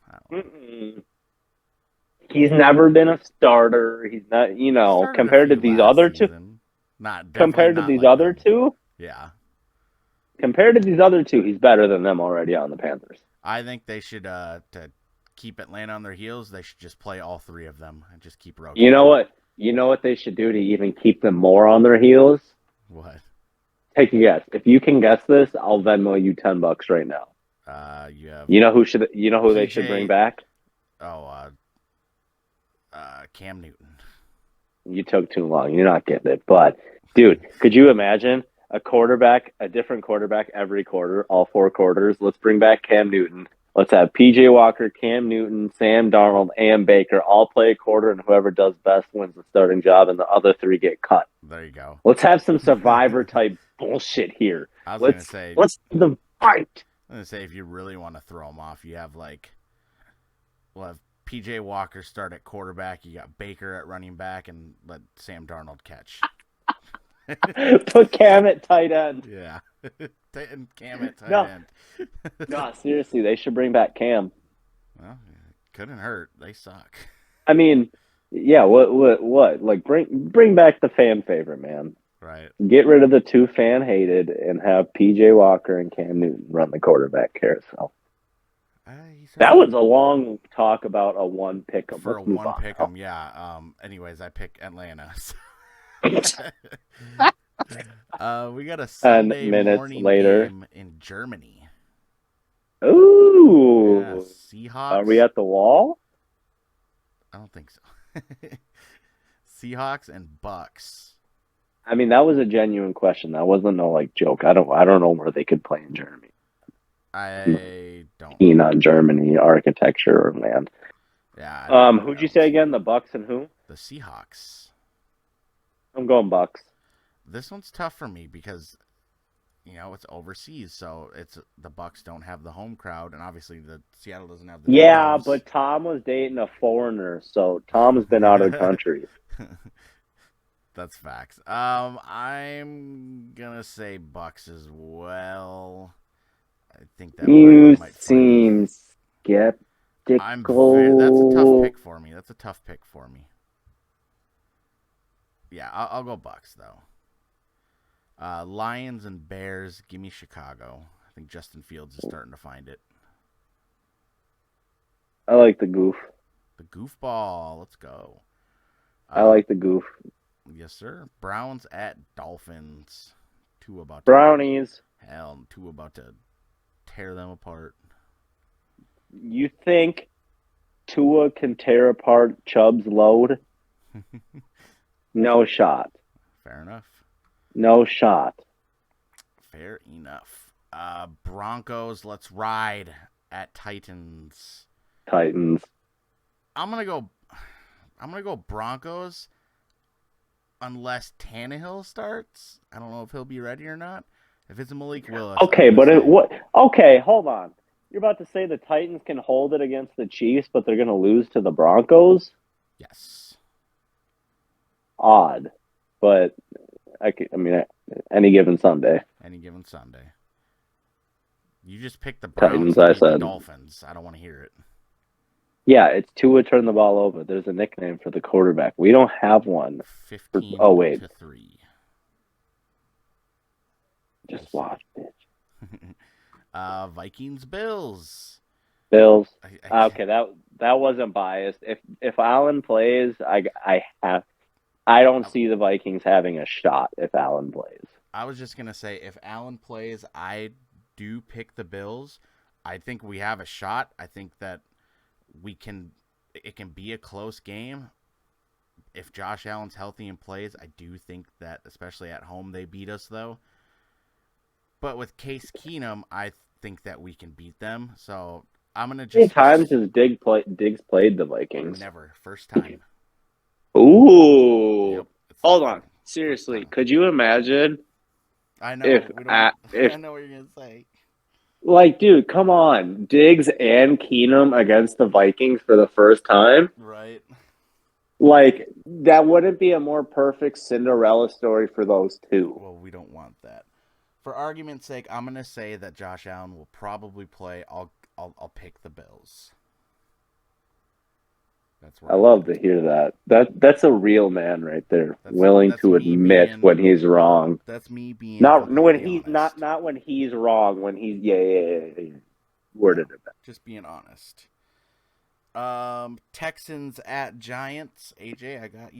I don't know. He's never been a starter. He's not, compared to these other two. Compared to these other two? Yeah. Compared to these other two, he's better than them already on the Panthers. I think they should, to keep Atlanta on their heels, they should just play all three of them and just keep rotating. You know what? You know what they should do to even keep them more on their heels? What? Take a guess. If you can guess this, I'll Venmo you $10 right now. You know who they should bring back? Cam Newton. You took too long. You're not getting it. But, dude, could you imagine a different quarterback every quarter, all 4 quarters? Let's bring back Cam Newton. Let's have PJ Walker, Cam Newton, Sam Darnold, and Baker all play a quarter, and whoever does best wins the starting job, and the other 3 get cut. There you go. Let's have some Survivor-type bullshit here. Let's have the fight. I'm going to say, if you really want to throw them off, you have, we'll have PJ Walker start at quarterback. You got Baker at running back, and let Sam Darnold catch. Put Cam at tight end. Yeah. And Cam at tight end. No, seriously, they should bring back Cam. Well, couldn't hurt. They suck. I mean, yeah, what? Like, bring back the fan favorite, man. Right. Get rid of the 2 fan hated and have PJ Walker and Cam Newton run the quarterback carousel. That was a long talk about a 1 pick'em. For a 1 pick'em, yeah. Anyways, I pick Atlanta. We got a Sunday 10 minutes morning later game in Germany. Ooh. Yeah, Seahawks. Are we at the wall? I don't think so. Seahawks and Bucks. I mean, that was a genuine question. That wasn't no joke. I don't know where they could play in Germany. I don't. Keen on Germany architecture or land. Yeah. Who'd you say again? The Bucks and who? The Seahawks. I'm going Bucks. This one's tough for me because, it's overseas, so the Bucks don't have the home crowd, and obviously the Seattle doesn't have the. Yeah, doors. but Tom was dating a foreigner, so Tom's been out of the country. That's facts. I'm gonna say Bucks as well. I think that you seem skeptical. That's a tough pick for me. Yeah, I'll go Bucks though. Lions and Bears. Give me Chicago. I think Justin Fields is starting to find it. I like the goof. The goofball. Let's go. I like the goof. Yes, sir. Browns at Dolphins. Brownies. Two about to tear them apart. You think Tua can tear apart Chubb's load? No shot. Fair enough. No shot. Fair enough. Broncos, let's ride at Titans. Titans. I'm gonna go Broncos unless Tannehill starts. I don't know if he'll be ready or not. If it's Malik Willis. Okay, but what? Okay, hold on. You're about to say the Titans can hold it against the Chiefs, but they're going to lose to the Broncos? Yes. Odd, but any given Sunday. Any given Sunday. You just picked the Browns Titans, I to beat the said. Dolphins. I don't want to hear it. Yeah, it's Tua turn the ball over. There's a nickname for the quarterback. We don't have one. 15 to 3. Just watch, bitch. Vikings Bills. Bills. Okay, that wasn't biased. If Allen plays, I don't see the Vikings having a shot if Allen plays. I was just gonna say if Allen plays, I do pick the Bills. I think we have a shot. I think that it can be a close game. If Josh Allen's healthy and plays, I do think that, especially at home, they beat us though. But with Case Keenum, I think that we can beat them. So I'm gonna just. How many times has Diggs played the Vikings? Never. First time. Ooh. Yep, hold on. Seriously, could you imagine? I know. I know what you're gonna say. Like, dude, come on. Diggs and Keenum against the Vikings for the first time? Right. Like, that wouldn't be a more perfect Cinderella story for those two. Well, we don't want that. For argument's sake, I'm going to say that Josh Allen will probably play. I'll pick the Bills. I love to hear that. That's a real man right there, willing to admit when he's wrong. That's me being not when he's honest. not when he's wrong. When he's worded it back. Just being honest. Texans at Giants. AJ, I got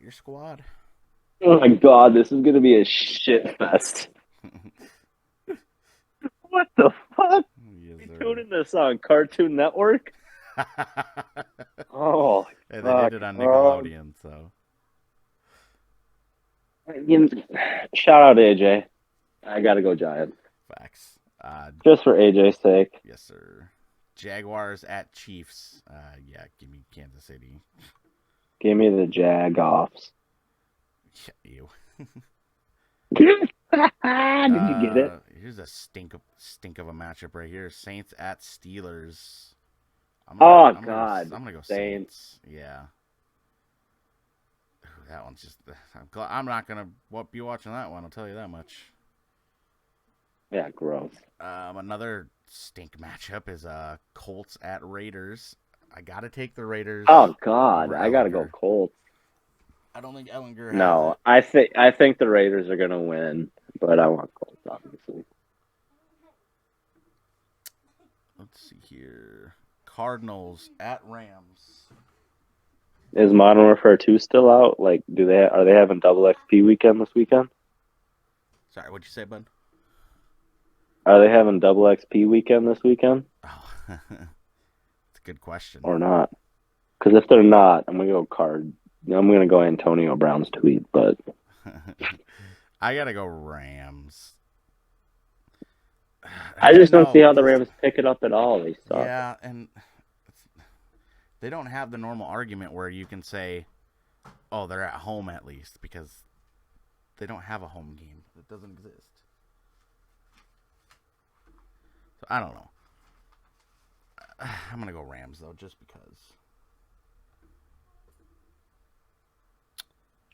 your squad. Oh my god, this is gonna be a shit fest. What the fuck? Yes, you tuning this on Cartoon Network? Oh, hey, they did it on Nickelodeon, so. Shout out AJ. I gotta go Giants. Facts. Just for AJ's sake. Yes, sir. Jaguars at Chiefs. Yeah, give me Kansas City. Give me the Jag-offs. You. Did you get it? Here's a stink of a matchup right here. Saints at Steelers. I'm gonna go Saints. Yeah. Ooh, that one's just. I'm not gonna be watching that one. I'll tell you that much. Yeah, gross. Another stink matchup is Colts at Raiders. I gotta take the Raiders. Oh God, I gotta go Colts. I don't think Ellinger. No, I think the Raiders are gonna win, but I want Colts obviously. Let's see here. Cardinals at Rams. Is Modern Warfare 2 still out? Like, are they having double XP weekend this weekend? Sorry, what'd you say, bud? Are they having double XP weekend this weekend? Oh, it's a good question. Or not? Because if they're not, I'm gonna go Antonio Brown's tweet, but I gotta go Rams. I just don't see how the Rams pick it up at all. They suck. Yeah, and they don't have the normal argument where you can say, "Oh, they're at home at least," because they don't have a home game. It doesn't exist. So I don't know. I'm gonna go Rams though, just because.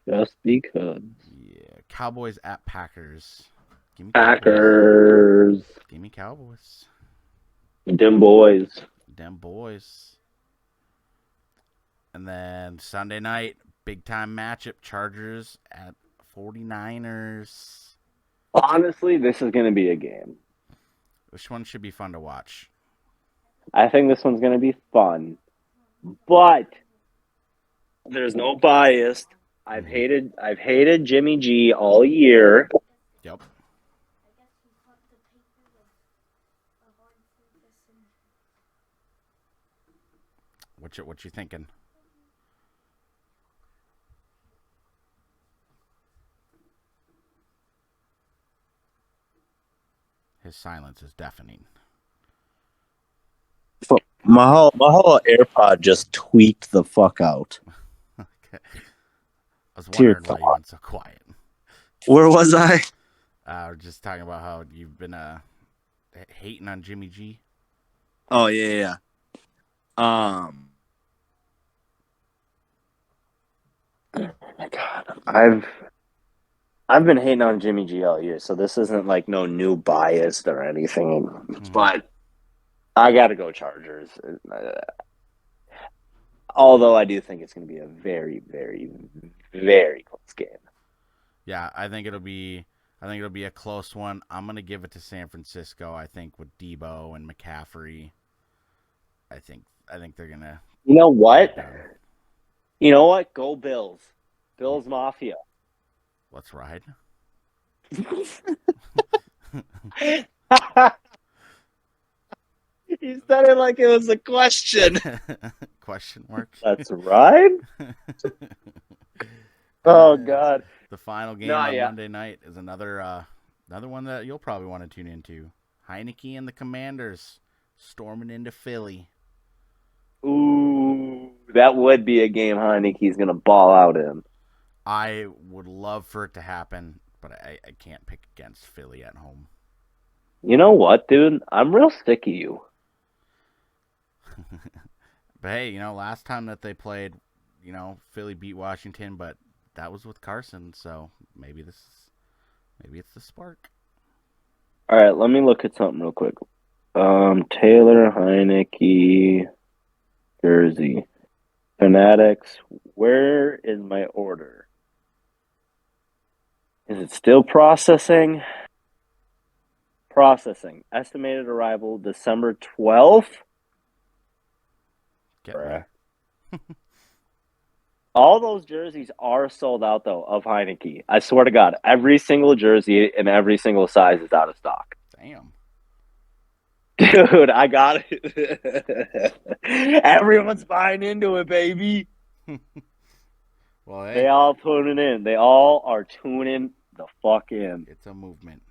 Just because. Yeah, Cowboys at Packers. Give me Packers. Give me Cowboys. Them boys. And then Sunday night, big time matchup, Chargers at 49ers. Honestly, this is going to be a game. Which one should be fun to watch? I think this one's going to be fun. But there's no bias. I've hated Jimmy G all year. Yep. What you thinking? His silence is deafening. My whole AirPod just tweaked the fuck out. Okay. I was wondering why you went so quiet. Where was I? We're just talking about how you've been hating on Jimmy G. Oh yeah. Oh my God, I've been hating on Jimmy G all year, so this isn't like no new bias or anything. But I got to go Chargers. Although I do think it's going to be a very, very, very close game. Yeah, I think it'll be a close one. I'm gonna give it to San Francisco. I think with Debo and McCaffrey, I think they're gonna. You know what? You know what? Go Bills. Bills Mafia. Let's ride. You said it like it was a question. Question mark. Let's ride. Oh God. The final game on Monday night is another one that you'll probably want to tune into. Heineke and the Commanders storming into Philly. Ooh, that would be a game Heineke's going to ball out in. I would love for it to happen, but I can't pick against Philly at home. You know what, dude? I'm real sick of you. But hey, last time that they played, Philly beat Washington, but that was with Carson, so maybe it's the spark. All right, let me look at something real quick. Taylor Heineke jersey. Fanatics, where is my order? Is it still processing? Processing. Estimated arrival December 12th. Get ready. All those jerseys are sold out, though, of Heineke. I swear to God, every single jersey in every single size is out of stock. Damn. Dude, I got it. Everyone's buying into it, baby. Well, hey, they all tuning in. They all are tuning the fuck in. It's a movement.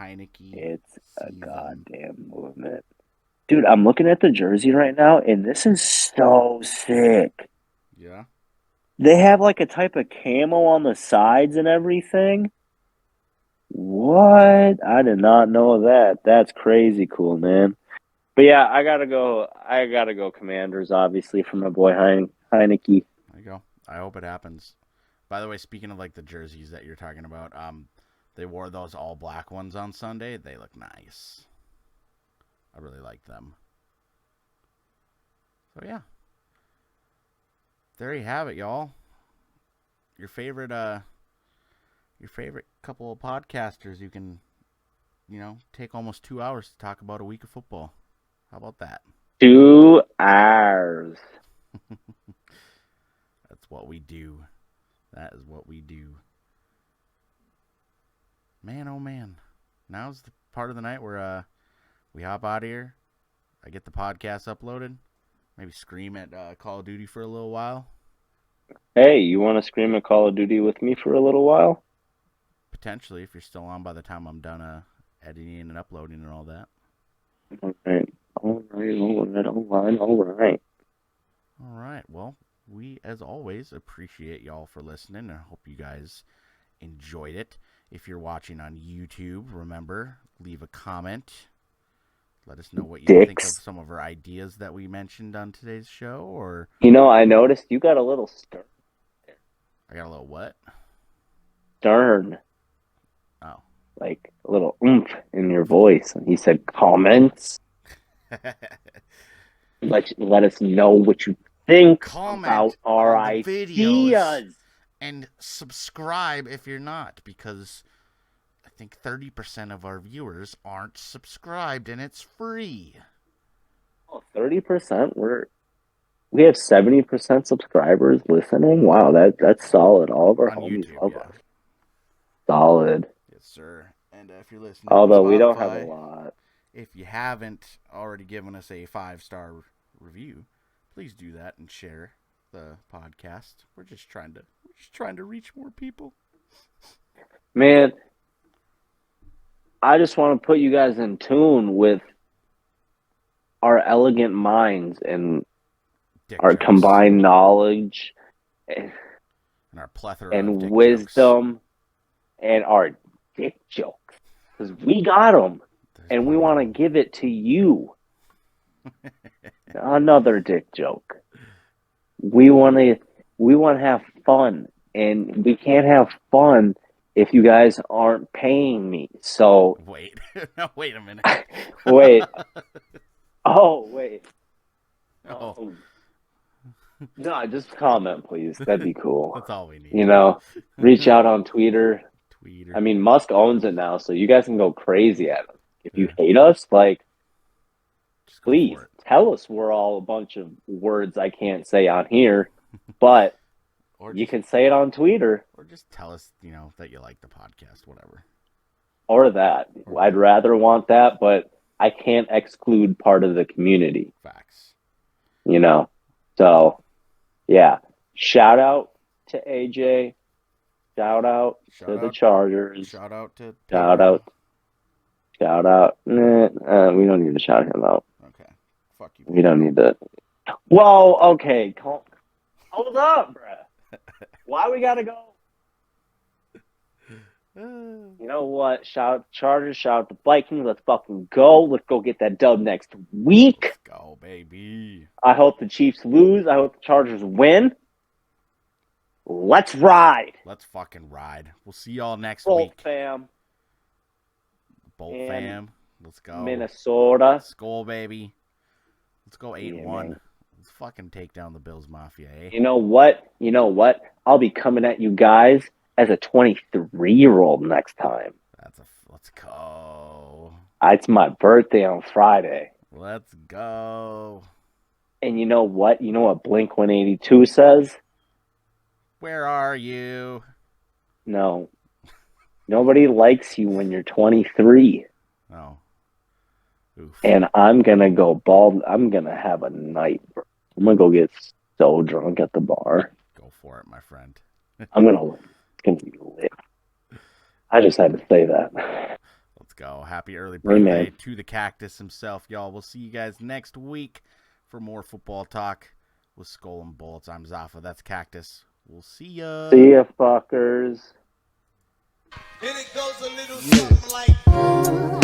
Heineke. It's a goddamn movement. Dude, I'm looking at the jersey right now, and this is so sick. Yeah. They have like a type of camo on the sides and everything. What? I did not know that. That's crazy cool, man. But yeah, I gotta go Commanders, obviously, for my boy Heineke. There you go. I hope it happens. By the way, speaking of like the jerseys that you're talking about, they wore those all black ones on Sunday. They look nice. I really like them. So yeah. There you have it, y'all. Your favorite couple of podcasters who can, take almost 2 hours to talk about a week of football. How about that? 2 hours. That's what we do. That is what we do. Man, oh man. Now's the part of the night where we hop out of here. I get the podcast uploaded. Maybe scream at Call of Duty for a little while. Hey, you want to scream at Call of Duty with me for a little while? Potentially, if you're still on by the time I'm done editing and uploading and all that. All right. All right. Well, we, as always, appreciate y'all for listening and hope you guys enjoyed it. If you're watching on YouTube, remember, leave a comment. Let us know what you think of some of our ideas that we mentioned on today's show. Or I noticed you got a little stern. I got a little what? Stern. Oh. Like a little oomph in your voice. And he said comments. let us know what you think about our ideas. Videos and subscribe if you're not, because I think 30% of our viewers aren't subscribed, and it's free. 30%. We have 70% subscribers listening. Wow, that's solid. All of our On homies YouTube, love yeah. us. Solid. Yes, sir. And if you're listening Although on we don't have Spotify, a lot. if you haven't already given us a 5-star review, please do that and share the podcast. We're just trying to reach more people. Man, I just want to put you guys in tune with our elegant minds and Dick our jokes. combined knowledge And our plethora of and dick wisdom and our dick jokes. Because we got them, jokes. and we want to give it to you. Another dick joke. We want to have fun, and we can't have fun if you guys aren't paying me. So Wait. No, wait a minute. wait. Oh, wait. Oh. No, just comment, please. That'd be cool. That's all we need. You know, reach out on Twitter. Tweeter. I mean, Musk owns it now, so you guys can go crazy at him. If you hate us, like, Just go please for it. tell us we're all a bunch of words I can't say on here, but Or you just, can say it on Twitter or just tell us, that you like the podcast, whatever. or that. I'd rather want that, but I can't exclude part of the community, Facts. So, yeah. Shout out to AJ. Shout out to the Chargers. Shout out to Shout out. We don't need to shout him out. Okay. Fuck you. We don't need to. Whoa, okay. Hold up, bruh. Why we gotta go? You know what? Shout out to Chargers. Shout out to Vikings. Let's fucking go. Let's go get that dub next week. Let's go, baby. I hope the Chiefs lose. I hope the Chargers win. Let's ride. Let's fucking ride. We'll see y'all next Bolt week. fam. Bolt and fam. Let's go. Minnesota. Skol, baby. Let's go 8-1. man. Let's fucking take down the Bills Mafia, eh? You know what? I'll be coming at you guys as a 23-year-old next time. Let's go. It's my birthday on Friday. Let's go. And you know what? You know what Blink-182 says? Where are you? No. Nobody likes you when you're 23. Oh. Oof. And I'm going to go bald. I'm going to have a night. I'm going to go get so drunk at the bar. Go for it, my friend. It's going to be lit. I just had to say that. Let's go. Happy early Hey, birthday man. to the Cactus himself, y'all. We'll see you guys next week for more football talk with Skol and Bolts. I'm Zaffa. That's Cactus. We'll see ya. See ya, fuckers. And it goes a little something like